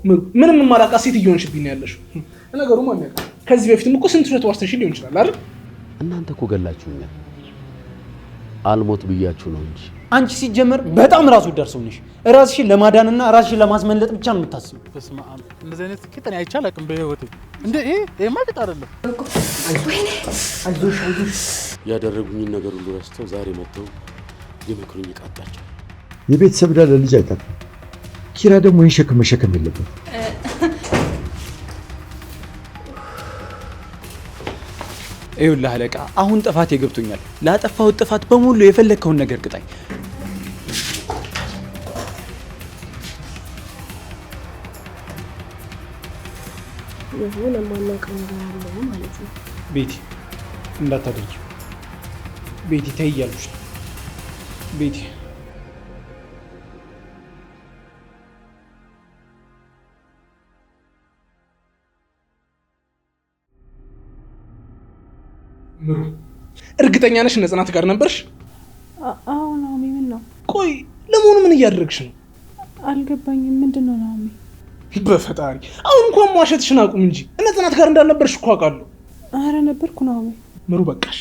ምንም ማራቃ ሴት እየሆንሽብኝ ያለሽ ነገሩ ማን ያውቃል? ከዚህ በፊትም እኮ ስንት ሸት ዋስተሽ ሊሆን ይችላል አይደል? እናንተ እኮ ገላችሁኛል። አልሞት ብያችሁ ነው እንጂ አንቺ ሲጀመር በጣም ራስ ወዳድ ሰው ነሽ። ራስሽን ለማዳንና ራስሽን ለማስመለጥ ብቻ ነው የምታስበው። በስመ አብ እንደዚህ አይነት ቂጥን አይቻል አቅም በህይወቴ እንደ ይሄ ማቅጥ አይደለም። አይዞሽ ያደረጉኝ ነገር ሁሉ ረስተው ዛሬ መጥተው ሊመክሩኝ ቃጣቸው። የቤተሰብ ዕዳ ለልጅ አይጠቅም። ኪራ ደግሞ ይህን ሸክም መሸከም የለበትም። ይኸውልህ አለቃ፣ አሁን ጥፋቴ ገብቶኛል። ላጠፋሁት ጥፋት በሙሉ የፈለግከውን ነገር ቅጣኝ። የሆነ የማናውቀው ነገር አለ ማለት ነው። ቤቲ እንዳታደርጊ። ቤቲ ተይ እያሉሽ ነው። ቤቲ ምሩ እርግጠኛ ነሽ እነ ጽናት ጋር ነበርሽ? አዎ ናኦሚ። ምን ነው? ቆይ ለመሆኑ ምን እያደረግሽ ነው? አልገባኝም። ምንድን ነው ናኦሚ? በፈጣሪ አሁን እንኳን ማሸትሽን አቁም እንጂ እነ ጽናት ጋር እንዳልነበርሽ እኮ አውቃለሁ። አረ ነበርኩ ናኦሚ። ምሩ በቃሽ።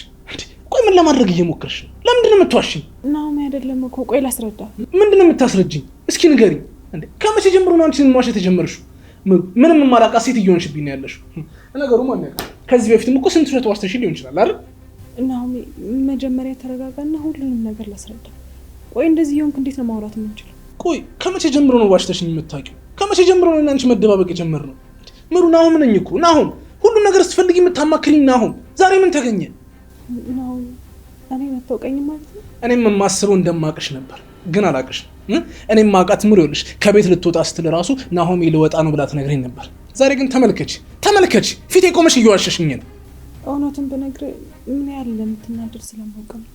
ቆይ ምን ለማድረግ እየሞከርሽ ነው? ለምንድን ነው የምትዋሽኝ? ናኦሚ አይደለም እኮ። ቆይ ላስረዳ። ምንድን ነው የምታስረጅኝ? እስኪ ንገሪኝ። እንዴ ከመቼ ጀምሮ ነው አንቺን ማሸት የጀመርሽው? ምሩ ምንም ማራቃ ሴት እየሆንሽብኝ ያለሽው ነገሩ ማን ያውቃል? ከዚህ በፊትም እኮ ስንት ሸት ዋስተሽ ሊሆን ይችላል አይደል? ናኦሚ መጀመሪያ ተረጋጋና ሁሉንም ነገር ላስረዳ። ቆይ እንደዚህ ይሆንክ እንዴት ነው ማውራት የምንችለው? ቆይ ከመቼ ጀምሮ ነው ዋሽተሽኝ የምታውቂው? ከመቼ ጀምሮ ነው አንቺ መደባበቅ የጀመርነው? ምሩ ናሆም ነኝ እኮ ናሆም። ሁሉን ነገር ስትፈልጊ የምታማክሪኝ ናሆም። ዛሬ ምን ተገኘ? ናሆም እኔ መታወቀኝም ማለት ነው? እኔም የማስበው እንደማቅሽ ነበር ግን አላቅሽ። እኔም ማቃት ምሩ ይኸውልሽ ከቤት ልትወጣ ስትል ራሱ ናሆም ሊወጣ ነው ብላ ትነግረኝ ነበር። ዛሬ ግን ተመልከች ፊቴ ቆመሽ እየዋሸሽኝ ነው። እውነቱን ብነግርህ ምን ያህል እንደምትናደድ ስለማውቅ ነው።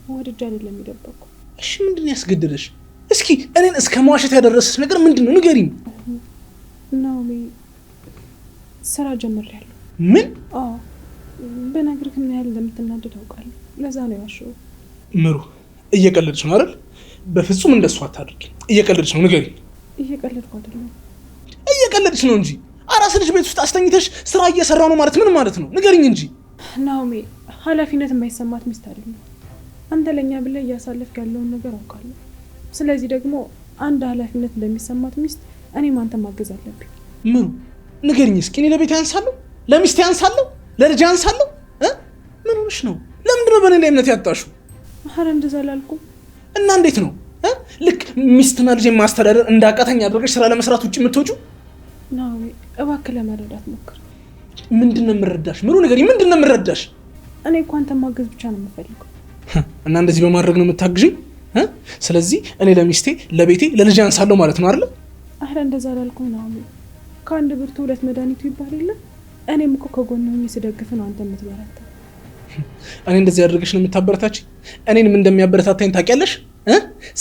ወድጄ አይደለም የደበኩ። እሺ ምንድን ያስገድደሽ? እስኪ እኔን እስከ መዋሸት ያደረሰሽ ነገር ምንድን ነው ንገሪኝ። ናኦሚ ስራ ጀምሬያለሁ። ምን? አዎ ብነግርህ ምን ያህል እንደምትናደድ አውቃለሁ። ለዛ ነው ያሸው። ምሩ እየቀለድሽ ነው አይደል? በፍጹም እንደሱ አታድርጊ። እየቀለድሽ ነው ንገሪኝ። እየቀለድኩ አይደለም። እየቀለድሽ ነው እንጂ አራስ ልጅ ቤት ውስጥ አስተኝተሽ ስራ እየሰራው ነው ማለት ምን ማለት ነው? ንገሪኝ እንጂ። ናኦሚ ኃላፊነት የማይሰማት ሚስት አይደለም። አንተ ለኛ ብለህ እያሳለፍክ ያለውን ነገር አውቃለሁ። ስለዚህ ደግሞ አንድ ኃላፊነት እንደሚሰማት ሚስት እኔም አንተ ማገዝ አለብኝ። ምሩ ንገሪኝ እስኪ። እኔ ለቤት ያንሳለሁ? ለሚስት ያንሳለሁ? ለልጅ ያንሳለሁ? ምን ሆነሽ ነው? ለምንድን ነው በእኔ ላይ እምነት ያጣሽው? ኧረ እንደዛ አላልኩም። እና እንዴት ነው ልክ ሚስትና ልጅ ማስተዳደር እንዳቃተኝ አድርገሽ ስራ ለመስራት ውጭ የምትወጪው? ናኦሚ እባክህ ለመረዳት ሞክር። ምንድን ነው የምረዳሽ? ምሩ ንገሪኝ፣ ምንድን ነው የምረዳሽ? እኔ እኮ አንተን ማገዝ ብቻ ነው የምፈልገው። እና እንደዚህ በማድረግ ነው የምታግዥኝ? ስለዚህ እኔ ለሚስቴ ለቤቴ ለልጅ ያንሳለሁ ማለት ነው አይደል? ኧረ እንደዛ አላልኩም ናኦሚ። ከአንድ ብርቱ ሁለት መድኃኒቱ ይባል የለ? እኔም እኮ ከጎን ሆኜ ስደግፍ ነው አንተ የምትበረታ። እኔ እንደዚህ ያደርገሽ ነው የምታበረታች? እኔንም እንደሚያበረታታኝ ታውቂያለሽ?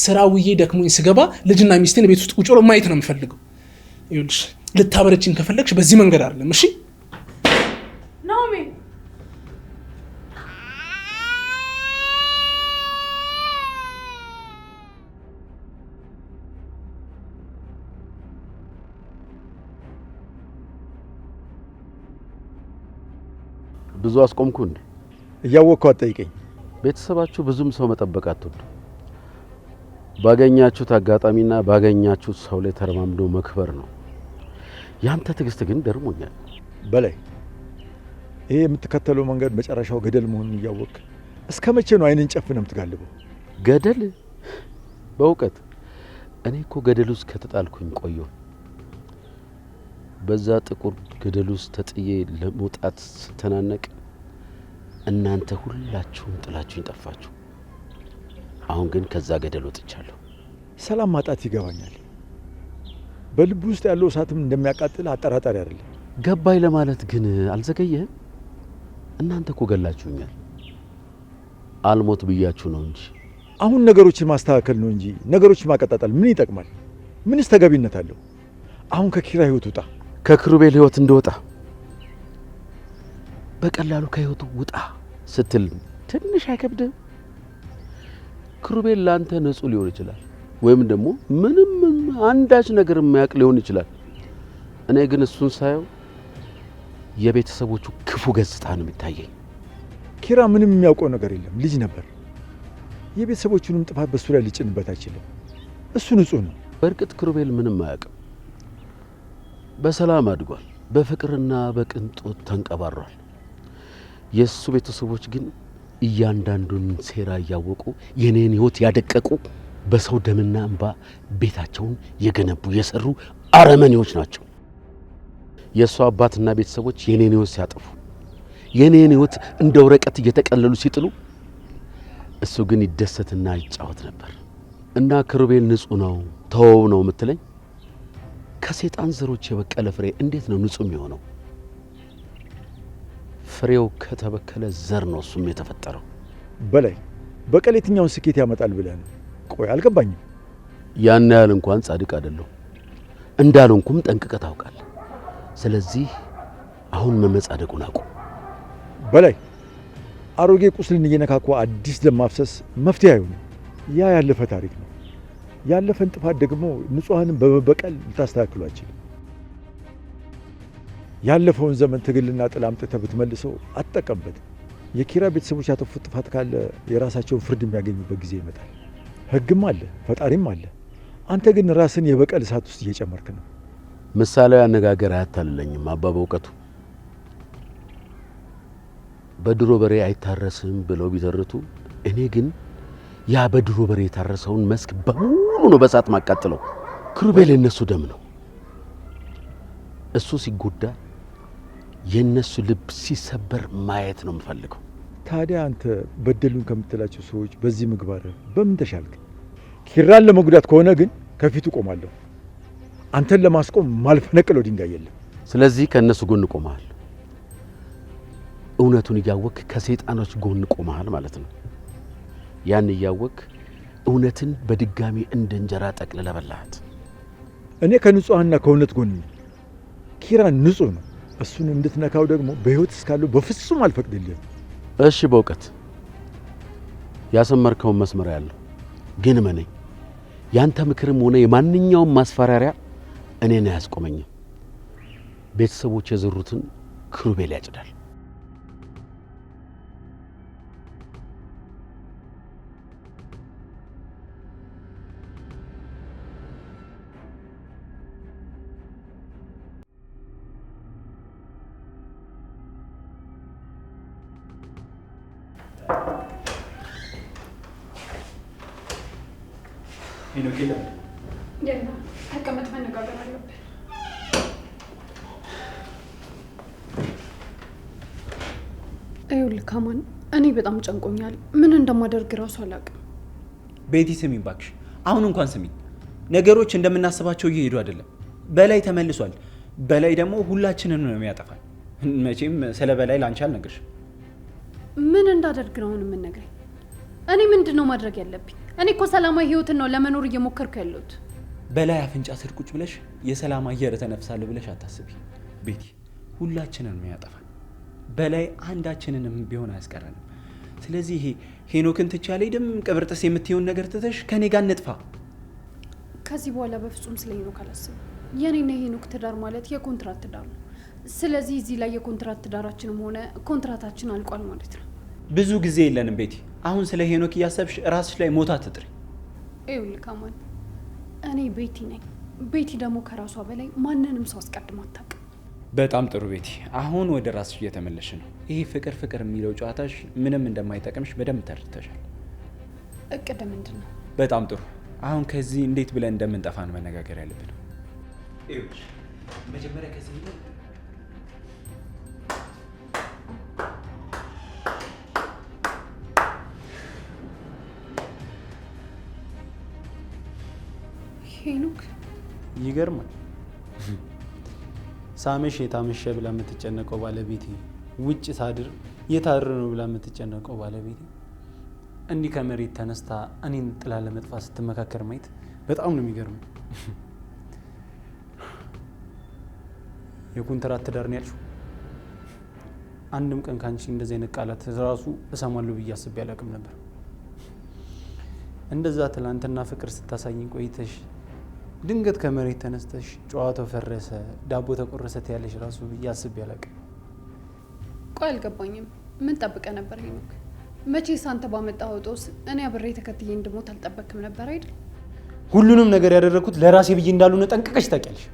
ስራ ውዬ ደክሞኝ ስገባ ልጅና ሚስቴን ቤት ውስጥ ቁጭ ብሎ ማየት ነው የምፈልገው። ይኸውልሽ ልታበረችኝ ከፈለግሽ በዚህ መንገድ አይደለም እሺ? ናኦሚ ብዙ አስቆምኩ እንዴ? እያወቅኩ አትጠይቀኝ። ቤተሰባችሁ ብዙም ሰው መጠበቅ አትወዱ። ባገኛችሁት አጋጣሚና ባገኛችሁት ሰው ላይ ተረማምዶ መክበር ነው። ያንተ ትዕግስት ግን ገርሞኛል። በላይ ይሄ የምትከተለው መንገድ መጨረሻው ገደል መሆኑን እያወቅ እስከ መቼ ነው አይንን ጨፍነህ የምትጋልበው? ገደል? በእውቀት እኔ እኮ ገደል ውስጥ ከተጣልኩኝ ቆየሁ። በዛ ጥቁር ገደል ውስጥ ተጥዬ ለመውጣት ስተናነቅ እናንተ ሁላችሁም ጥላችሁኝ ጠፋችሁ። አሁን ግን ከዛ ገደል ወጥቻለሁ። ሰላም ማጣት ይገባኛል። በልብ ውስጥ ያለው እሳትም እንደሚያቃጥል አጠራጣሪ አይደለም። ገባይ ለማለት ግን አልዘገየህም። እናንተ እኮ ገላችሁኛል። አልሞት ብያችሁ ነው እንጂ አሁን ነገሮችን ማስተካከል ነው እንጂ ነገሮችን ማቀጣጣል ምን ይጠቅማል? ምንስ ተገቢነት አለው? አሁን ከኪራ ህይወት ውጣ። ከክሩቤል ህይወት እንደወጣ በቀላሉ ከህይወቱ ውጣ ስትል ትንሽ አይከብድም? ክሩቤል ላንተ ንጹህ ሊሆን ይችላል፣ ወይም ደግሞ ምንም አንዳች ነገር የማያውቅ ሊሆን ይችላል። እኔ ግን እሱን ሳየው የቤተሰቦቹ ክፉ ገጽታ ነው የሚታየኝ። ኪራ ምንም የሚያውቀው ነገር የለም፣ ልጅ ነበር። የቤተሰቦቹንም ጥፋት በሱ ላይ ሊጭንበት አይችልም። እሱ ንጹህ ነው። በእርግጥ ክሩቤል ምንም አያውቅም። በሰላም አድጓል። በፍቅርና በቅንጦት ተንቀባሯል። የእሱ ቤተሰቦች ግን እያንዳንዱን ሴራ እያወቁ የኔን ሕይወት ያደቀቁ፣ በሰው ደምና እንባ ቤታቸውን የገነቡ የሰሩ አረመኔዎች ናቸው። የእሱ አባትና ቤተሰቦች የኔን ሕይወት ሲያጠፉ፣ የኔን ሕይወት እንደ ወረቀት እየተቀለሉ ሲጥሉ፣ እሱ ግን ይደሰትና ይጫወት ነበር። እና ክሩቤል ንጹህ ነው ተወው ነው የምትለኝ? ከሴጣን ዘሮች የበቀለ ፍሬ እንዴት ነው ንጹህ የሚሆነው? ፍሬው ከተበከለ ዘር ነው እሱም የተፈጠረው። በላይ በቀል የትኛውን ስኬት ያመጣል ብለህ ነው? ቆይ አልገባኝም። ያን ያህል እንኳን ጻድቅ አይደለሁ፣ እንዳልሆንኩም ጠንቅቀህ ታውቃለህ። ስለዚህ አሁን መመጻደቁን አቁም። በላይ አሮጌ ቁስልን እየነካኩ አዲስ ደም ማፍሰስ መፍትሄ አይሆንም። ያ ያለፈ ታሪክ ነው። ያለፈን ጥፋት ደግሞ ንጹሐንን በመበቀል ልታስተካክሉ አትችልም። ያለፈውን ዘመን ትግልና ጥል አምጥተህ ብትመልሰው አትጠቀምበትም። የኪራ ቤተሰቦች ያጠፉት ጥፋት ካለ የራሳቸውን ፍርድ የሚያገኙበት ጊዜ ይመጣል። ሕግም አለ፣ ፈጣሪም አለ። አንተ ግን ራስን የበቀል እሳት ውስጥ እየጨመርክ ነው። ምሳሌያዊ አነጋገር አያታልለኝም አባ በእውቀቱ። በድሮ በሬ አይታረስም ብለው ቢተርቱ፣ እኔ ግን ያ በድሮ በሬ የታረሰውን መስክ በሙሉ ነው በሳት ማቃጥለው። ክሩቤል የነሱ ደም ነው። እሱ ሲጎዳ የነሱ ልብ ሲሰበር ማየት ነው የምፈልገው። ታዲያ አንተ በደሉን ከምትላቸው ሰዎች በዚህ ምግባር በምን ተሻልክ? ኪራን ለመጉዳት ከሆነ ግን ከፊቱ ቆማለሁ። አንተን ለማስቆም ማልፈነቅለው ድንጋይ የለም። ስለዚህ ከእነሱ ጎን ቆመሃል። እውነቱን እያወክ ከሰይጣኖች ጎን ቆመሃል ማለት ነው። ያን እያወክ እውነትን በድጋሚ እንደ እንጀራ ጠቅልለህ በላሃት። እኔ ከንጹሕና ከእውነት ጎን ነኝ። ኪራ ንጹሕ ነው። እሱን እንድትነካው ደግሞ በሕይወት እስካለሁ በፍጹም አልፈቅድልህም። እሺ በእውቀት ያሰመርከውን መስመር ያለው ግን መነኝ፣ ያንተ ምክርም ሆነ የማንኛውም ማስፈራሪያ እኔን አያስቆመኝም። ቤተሰቦች የዘሩትን ክሩቤል ያጭዳል። ተቀመጥ፣ መነጋገር አለብን። ይኸውልህ ካማን፣ እኔ በጣም ጨንቆኛል። ምን እንደማደርግ እራሱ አላውቅም። ቤቲ ስሚኝ እባክሽ፣ አሁን እንኳን ስሚኝ። ነገሮች እንደምናስባቸው እየሄዱ አይደለም። በላይ ተመልሷል። በላይ ደግሞ ሁላችንን ነው የሚያጠፋል። መቼም ስለ በላይ ላንቺ አልነግርሽም። ምን እንዳደርግ ነው አሁን የምንነግረኝ? እኔ ምንድን ነው ማድረግ ያለብኝ? እኔ እኮ ሰላማዊ ህይወትን ነው ለመኖር እየሞከርኩ ያለሁት። በላይ አፍንጫ ስር ቁጭ ብለሽ የሰላም አየር ተነፍሳለሁ ብለሽ አታስቢ ቤቲ። ሁላችንን ነው ያጠፋል። በላይ አንዳችንንም ቢሆን አያስቀረንም። ስለዚህ ይሄ ሄኖክን ትቼ አልሄድም ቅብርጥስ የምትይውን ነገር ትተሽ ከኔ ጋር እንጥፋ። ከዚህ በኋላ በፍጹም ስለ ሄኖክ አላስብም። የኔና የሄኖክ ትዳር ማለት የኮንትራት ትዳር ነው። ስለዚህ እዚህ ላይ የኮንትራት ትዳራችንም ሆነ ኮንትራታችን አልቋል ማለት ነው። ብዙ ጊዜ የለንም ቤቲ። አሁን ስለ ሄኖክ እያሰብሽ ራስሽ ላይ ሞታ ትጥሪ። ይኸውልህ ካማን፣ እኔ ቤቲ ነኝ። ቤቲ ደግሞ ከራሷ በላይ ማንንም ሰው አስቀድማ አታውቅም። በጣም ጥሩ ቤቲ፣ አሁን ወደ ራስሽ እየተመለሽ ነው። ይሄ ፍቅር ፍቅር የሚለው ጨዋታሽ ምንም እንደማይጠቅምሽ በደንብ ተረድተሻል። እቅድ ምንድን ነው? በጣም ጥሩ። አሁን ከዚህ እንዴት ብለን እንደምንጠፋ ነው መነጋገር ያለብን። ይኸውልሽ መጀመሪያ ከዚህ ሄኖክ ይገርማል። ሳመሽ የታመሸ ብላ የምትጨነቀው ባለቤቴ፣ ውጭ ሳድር የታድር ነው ብላ የምትጨነቀው ባለቤቴ እንዲህ ከመሬት ተነስታ እኔን ጥላ ለመጥፋት ስትመካከር ማየት በጣም ነው የሚገርመው። የኮንትራት ትዳር ነው ያልሽው? አንድም ቀን ካንቺ እንደዚህ አይነት ቃላት ራሱ እሰማለሁ ብዬ አስቤ አላውቅም ነበር። እንደዛ ትላንትና ፍቅር ስታሳይኝ ቆይተሽ ድንገት ከመሬት ተነስተሽ ጨዋታው ፈረሰ ዳቦ ተቆረሰ ያለሽ ራሱ ያስብ ያለቀ። ቆይ አልገባኝም። ምን ጠብቀ ነበር ሄኖክ? መቼስ አንተ ባመጣው ጦስ እኔ አብሬ ተከትዬ እንድሞት አልጠበቅም ነበር አይደል? ሁሉንም ነገር ያደረኩት ለራሴ ብዬ እንዳልሆነ ጠንቅቀሽ ታውቂያለሽ።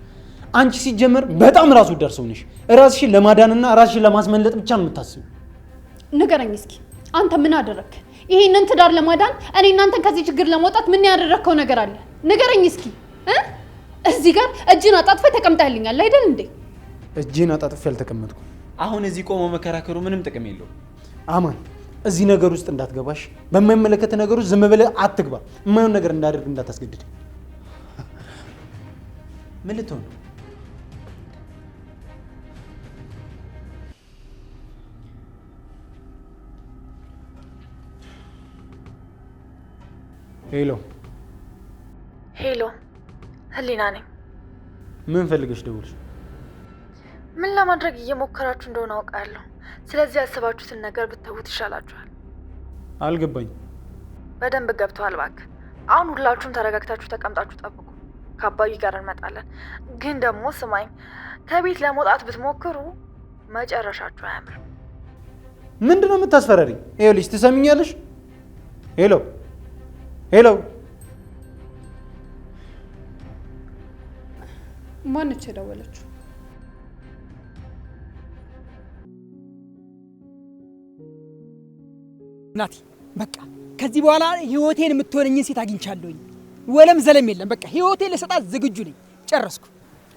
አንቺ ሲጀመር በጣም ራስ ወዳድ ሰው ነሽ። ራስሽን ለማዳንና ራስሽን ለማስመለጥ ብቻ ነው የምታስቢው። ንገረኝ እስኪ አንተ ምን አደረክ? ይሄንን ትዳር ለማዳን እኔ እናንተን ከዚህ ችግር ለማውጣት ምን ያደረከው ነገር አለ? ንገረኝ እስኪ። እዚህ ጋር እጅን አጣጥፈ ተቀምጣልኛል አይደል እንዴ? እጅን አጣጥፈ ያልተቀመጥኩ። አሁን እዚህ ቆሞ መከራከሩ ምንም ጥቅም የለውም። አማን እዚህ ነገር ውስጥ እንዳትገባሽ። በማይመለከተ ነገር ውስጥ ዝም ብለህ አትግባ። የማይሆን ነገር እንዳደርግ እንዳታስገድድ። ምን ልትሆን ነው? ሄሎ ሄሎ፣ ህሊና ነኝ። ምን ፈልገሽ ደውልሽ? ምን ለማድረግ እየሞከራችሁ እንደሆነ አውቃለሁ። ስለዚህ ያሰባችሁትን ነገር ብትተዉት ይሻላችኋል። አልገባኝ። በደንብ ገብተዋል። እባክህ አሁን ሁላችሁም ተረጋግታችሁ ተቀምጣችሁ ጠብቁ። ከአባዬ ጋር እንመጣለን። ግን ደግሞ ስማኝ፣ ከቤት ለመውጣት ብትሞክሩ መጨረሻችሁ አያምርም። ምንድን ነው የምታስፈራሪኝ? ይኸውልሽ ትሰሚኛለሽ? ሄሎ ሄሎ። ማነች የደወለችው? ናቲ በቃ ከዚህ በኋላ ህይወቴን የምትሆነኝን ሴት አግኝቻለሁኝ። ወለም ዘለም የለም። በቃ ህይወቴን ለሰጣት ዝግጁ ነኝ። ጨረስኩ።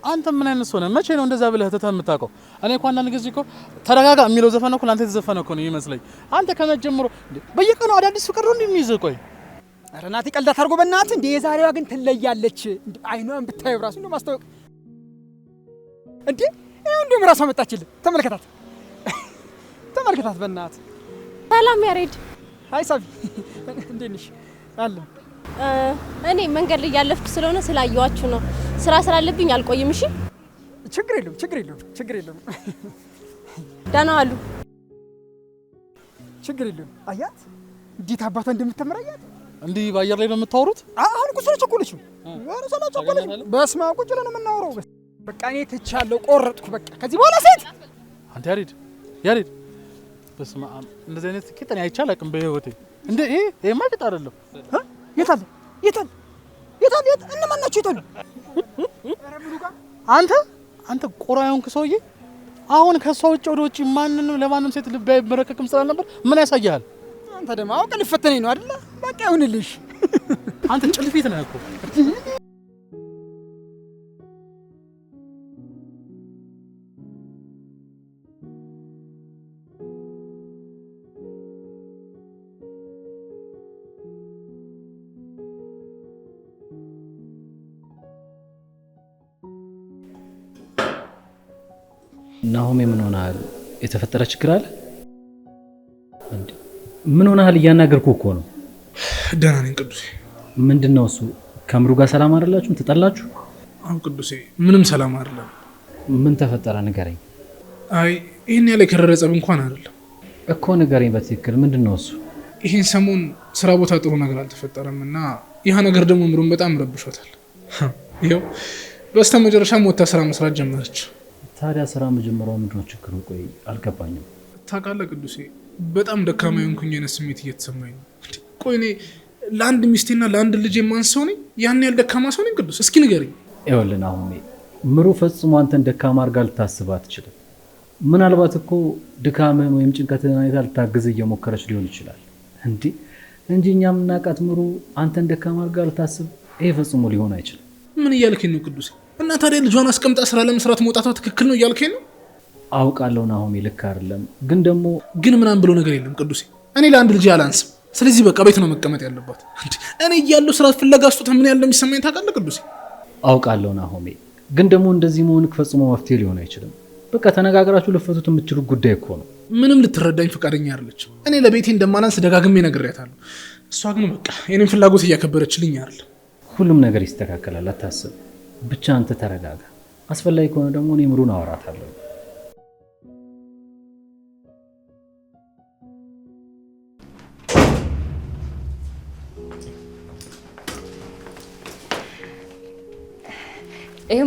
አንተ ምን አይነት ሰው ነህ? መቼ ነው እንደዛ ብለህ ትተህ የምታውቀው? እኔ እኮ አንዳንድ ጊዜ እኮ ተረጋጋ የሚለው ዘፈን እኮ ለአንተ የተዘፈነ እኮ ነው ይመስለኝ። አንተ ከመጀመሩ በየቀኑ አዳዲስ ፍቅር ነው እንደሚይዝህ። ቆይ ኧረ ናቲ ቀልድ አታርጎ በእናትህ። እንደ የዛሬዋ ግን ትለያለች። አይኗን ብታየው ራሱ ነው ማስታወቅ እንዴ! ይሄ እንደውም ራሷ መጣችልህ። ተመልከታት፣ ተመልከታት በእናትህ። ሰላም ያሬድ። አይ ሳቢ እንዴት ነሽ? አለ እኔ መንገድ ላይ ያለፍኩ ስለሆነ ስላየዋችሁ ነው። ስራ ስላለብኝ አልቆይም። እሺ ችግር የለውም፣ ችግር የለውም፣ ችግር የለውም። ደህና ዋሉ። ችግር የለውም። አያት እንዴት አባቷ እንደምትመራያት። እንዲህ በአየር ላይ ነው የምታወሩት? አሁን እኮ ስለቸኮለች ነው። ኧረ ስለቸኮለች በስመ አብ ቁጭ ብለን ነው የምናወራው። በቃ እኔ ትቻለሁ፣ ቆረጥኩ። በቃ ከዚህ በኋላ ሴት አንተ ያሬድ፣ ያሬድ በስመ አብ እንደዚህ አይነት ቂጥ እኔ አይቼ አላውቅም በህይወቴ። እንደ ይሄ ማቂጥ አይደለም። የታለ የታለ የታለ? እነማን ናቸው የታሉ? አንተ ቆራዩን ሰውዬ አሁን ከሷ ውጭ ወደ ውጭ ማንንም ለማንም ሴት ልብ አይበረከክም ስላልነበር ምን ያሳያል? አንተ ደግሞ አውቀህ ልፈተነኝ ነው አይደለ? በቃ ይሁንልሽ። አንተ ጭልፊት ነህ እኮ። ናሆሜ ምን ሆነሃል? የተፈጠረ ችግር አለ? ምን ሆነሃል? እያናገርኩህ እኮ ነው። ደህና ነኝ ቅዱሴ። ምንድነው እሱ? ከምሩ ጋር ሰላም አይደላችሁም? ተጣላችሁ? አዎ ቅዱሴ፣ ምንም ሰላም አይደለም። ምን ተፈጠረ ንገረኝ። አይ ይሄን ያለ የከረረ ጸብ እንኳን አይደለም እኮ። ንገረኝ በትክክል ምንድነው እሱ? ይሄን ሰሞን ስራ ቦታ ጥሩ ነገር አልተፈጠረም እና ያ ነገር ደግሞ ምሩን በጣም ረብሾታል። ይኸው በስተመጨረሻም ወጥታ ስራ መስራት ጀመረች። ታዲያ ስራ መጀመሪያው ምንድነው ችግሩ? ቆይ አልገባኝም። ታውቃለህ ቅዱሴ፣ በጣም ደካማ የሆንኩኝ አይነት ስሜት እየተሰማኝ ነው። ቆይ እኔ ለአንድ ሚስቴና ለአንድ ልጅ የማንሰው ነኝ? ያን ያህል ደካማ ሰው ነኝ ቅዱስ? እስኪ ንገረኝ። ይኸውልህ አሁን ምሩ ፈጽሞ አንተን ደካማ አድርጋ ልታስብ አትችልም። ምናልባት እኮ ድካምህን ወይም ጭንቀትህን አይታ ልታግዝ እየሞከረች ሊሆን ይችላል እንጂ እኛ የምናውቃት ምሩ አንተን ደካማ አድርጋ ልታስብ ይሄ ፈጽሞ ሊሆን አይችልም። ምን እያልከኝ ነው ቅዱሴ? እና ታዲያ ልጇን አስቀምጣ ስራ ለመስራት መውጣቷ ትክክል ነው እያልከኝ ነው? አውቃለሁ ናሆሜ፣ ልክ አይደለም። ግን ምናምን ብሎ ነገር የለም ቅዱሴ። እኔ ለአንድ ልጅ አላንስም። ስለዚህ በቃ ቤት ነው መቀመጥ ያለባት። እኔ እያለሁ ስራ ፍለጋ ስጦታ ምን ያለ የሚሰማኝ ታውቃለህ ቅዱሴ? አውቃለሁ ናሆሜ፣ ግን ደግሞ እንደዚህ መሆን ፈጽሞ መፍትሄ ሊሆን አይችልም። በቃ ተነጋግራችሁ ልፈቱት የምትችሉ ጉዳይ እኮ ነው። ምንም ልትረዳኝ ፈቃደኛ አይደለች። እኔ ለቤቴ እንደማላንስ ደጋግሜ ነግሬያታለሁ። እሷ ግን በቃ የኔን ፍላጎት እያከበረችልኝ አይደል። ሁሉም ነገር ይስተካከላል፣ አታስብ። ብቻ አንተ ተረጋጋ። አስፈላጊ ከሆነ ደግሞ እኔ ምሩን አወራታለሁ።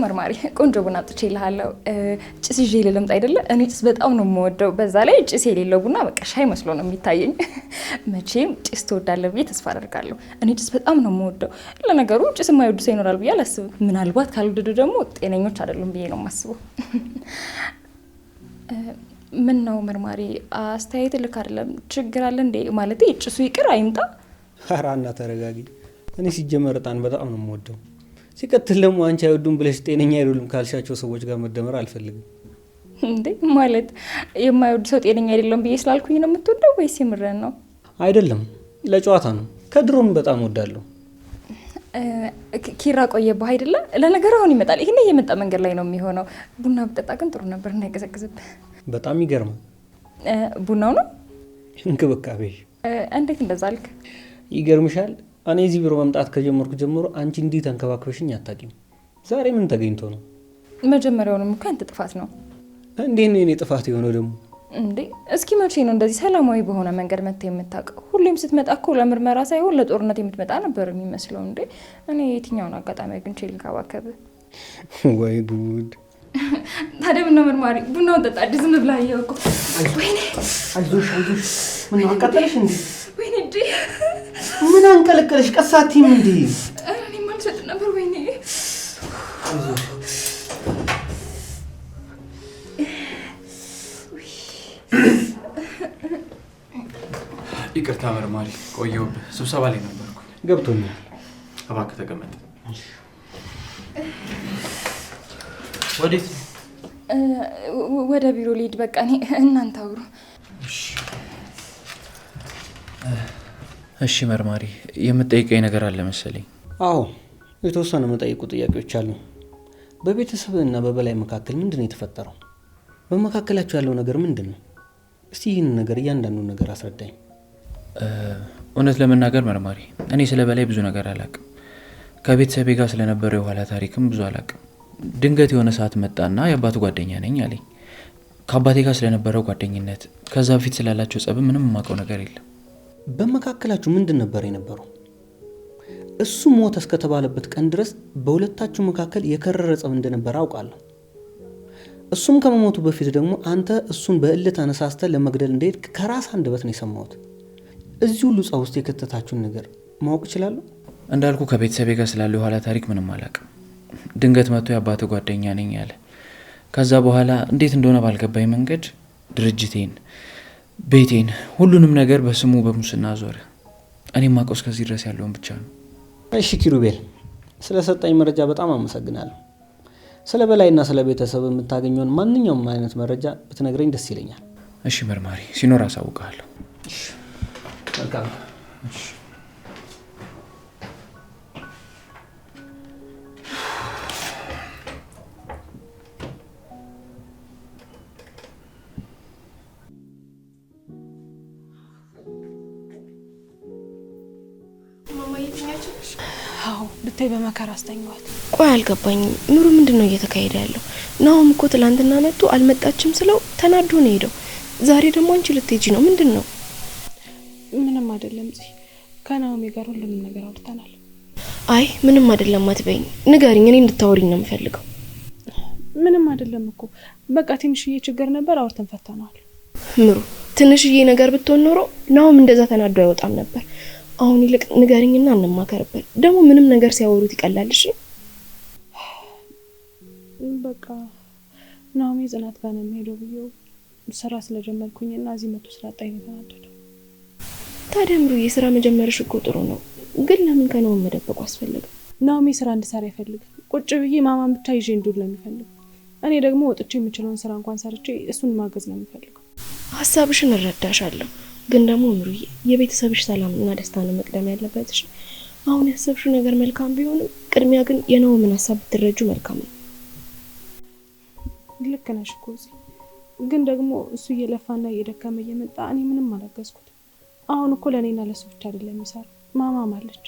መርማሪ ቆንጆ ቡና አጥቼልሃለሁ። ጭስ ይዤ ልምጣ አይደለ? እኔ ጭስ በጣም ነው የምወደው። በዛ ላይ ጭስ የሌለው ቡና በቃ ሻይ መስሎ ነው የሚታየኝ። መቼም ጭስ ትወዳለህ ብዬ ተስፋ አደርጋለሁ። እኔ ጭስ በጣም ነው የምወደው። ለነገሩ ጭስ የማይወዱ ሰው ይኖራል ብዬ አላስብም። ምናልባት ካልወደዱ ደግሞ ጤነኞች አይደሉም ብዬ ነው የማስበው። ምን ነው መርማሪ አስተያየት ልክ አይደለም። ችግር አለ እንዴ? ማለቴ ጭሱ ይቅር አይምጣ። ኧረ እና ተረጋጊ። እኔ ሲጀመር እጣን በጣም ነው የምወደው። ሲቀጥል ደግሞ አንቺ አይወዱም ብለሽ ጤነኛ አይደሉም ካልሻቸው ሰዎች ጋር መደመር አልፈልግም። እንዴ ማለት የማይወድ ሰው ጤነኛ አይደለም ብዬ ስላልኩኝ ነው የምትወደው ወይስ የምረን ነው? አይደለም ለጨዋታ ነው። ከድሮም በጣም ወዳለሁ። ኪራ ቆየብህ አይደለ? ለነገሩ አሁን ይመጣል። ይሄን እየመጣ መንገድ ላይ ነው የሚሆነው። ቡና ብጠጣ ግን ጥሩ ነበር እና ይቀዘቅዝብህ። በጣም ይገርማል። ቡናው ነው እንክብካቤሽ። እንዴት እንደዛ አልክ? ይገርምሻል፣ እኔ እዚህ ቢሮ መምጣት ከጀመርኩ ጀምሮ አንቺ እንዲህ ተንከባክበሽኝ አታውቂም። ዛሬ ምን ተገኝቶ ነው? መጀመሪያውንም እኮ አንተ ጥፋት ነው። እንዴት ነው የኔ ጥፋት የሆነው ደግሞ? እንዴ እስኪ መቼ ነው እንደዚህ ሰላማዊ በሆነ መንገድ መጥተህ የምታውቀው? ሁሌም ስትመጣ እኮ ለምርመራ ሳይሆን ለጦርነት የምትመጣ ነበር የሚመስለው። እንዴ እኔ የትኛውን አጋጣሚ አግኝቼ ልንከባከብህ? ወይ ጉድ! ታዲያ ምን ነው መርማሪ፣ ቡናውን ጠጣ። ዝም ብለህ አየኸው እኮ። ወይኔ አይዞሽ አይዞሽ። ምን ነው አቃጠለሽ እንዴ? ወይኔ እንዴ ምን አንቀለቀለሽ? ቀሳቲም እንዴ? እኔ ማልሰጥ ነበር። ወይኔ ይቅርታ መርማሪ፣ ቆየሁብህ። ስብሰባ ላይ ነበርኩ። ገብቶኛል። እባክህ ተቀመጥ። ወዴት? ወደ ቢሮ ልሂድ። በቃ እኔ እናንተ አውሩ። እሺ መርማሪ፣ የምትጠይቀኝ ነገር አለ መሰለኝ። አዎ የተወሰነ የምጠይቁ ጥያቄዎች አሉ። በቤተሰብና በበላይ መካከል ምንድን ነው የተፈጠረው? በመካከላቸው ያለው ነገር ምንድን ነው? እስቲ ይህን ነገር እያንዳንዱን ነገር አስረዳኝ። እውነት ለመናገር መርማሪ፣ እኔ ስለ በላይ ብዙ ነገር አላቅም። ከቤተሰቤ ጋር ስለነበረው የኋላ ታሪክም ብዙ አላቅም። ድንገት የሆነ ሰዓት መጣና የአባቱ ጓደኛ ነኝ አለኝ። ከአባቴ ጋር ስለነበረው ጓደኝነት፣ ከዛ በፊት ስላላቸው ጸብ ምንም የማውቀው ነገር የለም። በመካከላችሁ ምንድን ነበር የነበረው? እሱ ሞተ እስከተባለበት ቀን ድረስ በሁለታችሁ መካከል የከረረ ጸብ እንደነበረ አውቃለሁ። እሱም ከመሞቱ በፊት ደግሞ አንተ እሱን በእልህ ተነሳስተህ ለመግደል እንደሄድክ ከራስ አንደበት ነው የሰማሁት። እዚህ ሁሉ ጸብ ውስጥ የከተታችሁን ነገር ማወቅ እችላለሁ? እንዳልኩ ከቤተሰቤ ጋር ስላለው የኋላ ታሪክ ምንም አላቅም። ድንገት መጥቶ የአባቱ ጓደኛ ነኝ አለ። ከዛ በኋላ እንዴት እንደሆነ ባልገባኝ መንገድ ድርጅቴን፣ ቤቴን፣ ሁሉንም ነገር በስሙ በሙስና ዞረ። እኔ ማውቀው እስከዚህ ድረስ ያለውን ብቻ ነው። እሺ ኪሩቤል፣ ስለሰጠኝ መረጃ በጣም አመሰግናለሁ። ስለ በላይና ስለ ቤተሰብ የምታገኘውን ማንኛውም አይነት መረጃ ብትነግረኝ ደስ ይለኛል። እሺ መርማሪ፣ ሲኖር አሳውቃለሁ። መልካም። ብታይ በመከራ አስተኛዋት። ቆይ አልገባኝም። ምሩ ምንድነው እየተካሄደ ያለው? ናሆም እኮ ትላንትና መጥቶ አልመጣችም ስለው ተናዶ ነው ሄደው። ዛሬ ደግሞ አንቺ ልትሄጂ ነው። ምንድነው? ምንም አይደለም። ከናሆም ጋር ሁሉንም ነገር አውርተናል። አይ ምንም አይደለም አትበይኝ፣ ንገሪኝ። እኔ እንድታወሪኝ ነው የምፈልገው። ምንም አይደለም እኮ በቃ ትንሽዬ ችግር ነበር፣ አውርተን ፈተናል። ምሩ ትንሽዬ ነገር ብትሆን ኖሮ ናሆም እንደዛ ተናዶ አይወጣም ነበር። አሁን ይልቅ ንገሪኝና እንማከርበት። ደግሞ ምንም ነገር ሲያወሩት ይቀላል። እሺ በቃ ናሆም ጽናት ጋር ነው የሚሄደው ብዬው ስራ ስለጀመርኩኝና እዚህ መጥቶ ስላጣኝ ነው ተናደደ። ታዲያ ምሩዬ ስራ መጀመርሽ እኮ ጥሩ ነው፣ ግን ለምን ከናሆም መደበቁ አስፈለገ? ናሆም ስራ እንድሰራ አይፈልግም። ቁጭ ብዬ ማማን ብቻ ይዤ እንዱር ነው የሚፈልገው። እኔ ደግሞ ወጥቼ የምችለውን ስራ እንኳን ሰርቼ እሱን ማገዝ ነው የሚፈልገው። ሀሳብሽን እረዳሻለሁ፣ ግን ደግሞ ምሩዬ የቤተሰብሽ ሰላምና ደስታ ነው መቅደም ያለበት። እሺ አሁን ያሰብሽው ነገር መልካም ቢሆንም ቅድሚያ ግን የናሆምን ሀሳብ ብትረጁ መልካም ነው። ልክ ነሽ እኮ ግን ደግሞ እሱ እየለፋና እየደከመ እየመጣ እኔ ምንም አላገዝኩት። አሁን እኮ ለኔና ለሱ ብቻ አይደለም የሚሰራው፣ ማማም አለች።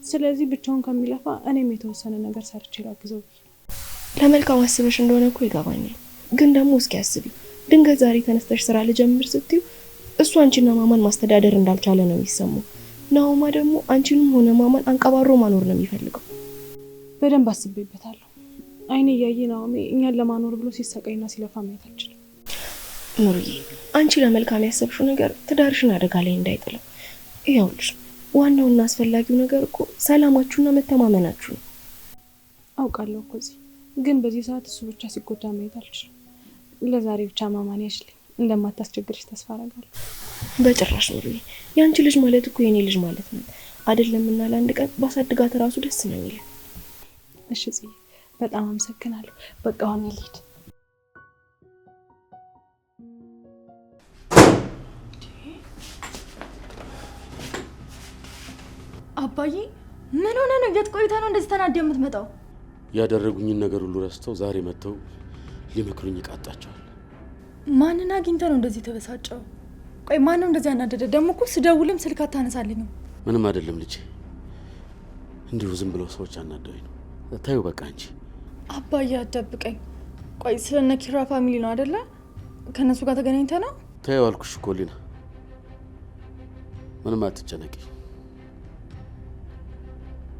ስለዚህ ብቻውን ከሚለፋ እኔም የተወሰነ ነገር ሰርቼ ላግዘው። ለመልካም አስበሽ እንደሆነ እኮ ይገባኛል፣ ግን ደግሞ እስኪ አስቢ፣ ድንገት ዛሬ ተነስተሽ ስራ ልጀምር ስትዩ እሱ አንቺና ማማን ማስተዳደር እንዳልቻለ ነው የሚሰማው። ናሆማ ደግሞ አንቺንም ሆነ ማማን አንቀባሮ ማኖር ነው የሚፈልገው። በደንብ አስቤበታለሁ። አይኔ እያየ ናኦሚ እኛን ለማኖር ብሎ ሲሰቃይና ሲለፋ ማየት አልችልም። ምሩዬ አንቺ ለመልካም ያሰብሽው ነገር ትዳርሽን አደጋ ላይ እንዳይጥለው። ይኸውልሽ ዋናውና አስፈላጊው ነገር እኮ ሰላማችሁና መተማመናችሁ ነው። አውቃለሁ እኮ ግን በዚህ ሰዓት እሱ ብቻ ሲጎዳ ማየት አልችልም። ለዛሬ ብቻ ማማን ያሽልኝ እንደማታስቸግርሽ ተስፋ አደርጋለሁ። በጭራሽ ምሩዬ ያንቺ ልጅ ማለት እኮ የኔ ልጅ ማለት ነው አይደለምና ለአንድ ቀን ባሳድጋት ራሱ ደስ ነው የሚለኝ። እሺ ጽዬ በጣም አመሰግናለሁ። በቃ አሁን ልሂድ። አባዬ ምን ሆነ ነው? የት ቆይታ ነው እንደዚህ ተናደህ የምትመጣው? ያደረጉኝን ነገር ሁሉ ረስተው ዛሬ መጥተው ሊመክሩኝ ይቃጣቸዋል። ማንን አግኝተህ ነው እንደዚህ ተበሳጨው? ቆይ ማን ነው እንደዚህ ያናደደ? ደግሞ እኮ ስደውልም ስልክ አታነሳልኝም። ምንም አይደለም ልጄ፣ እንዲሁ ዝም ብለው ሰዎች አናደውኝ ነው። ታዩ በቃ እንጂ አባዬ አትደብቀኝ። ቆይ ስለነ ኪራ ፋሚሊ ነው አይደለ? ከነሱ ጋር ተገናኝተህ ነው? ታዩ አልኩሽ እኮ ሊና፣ ምንም አትጨነቂ።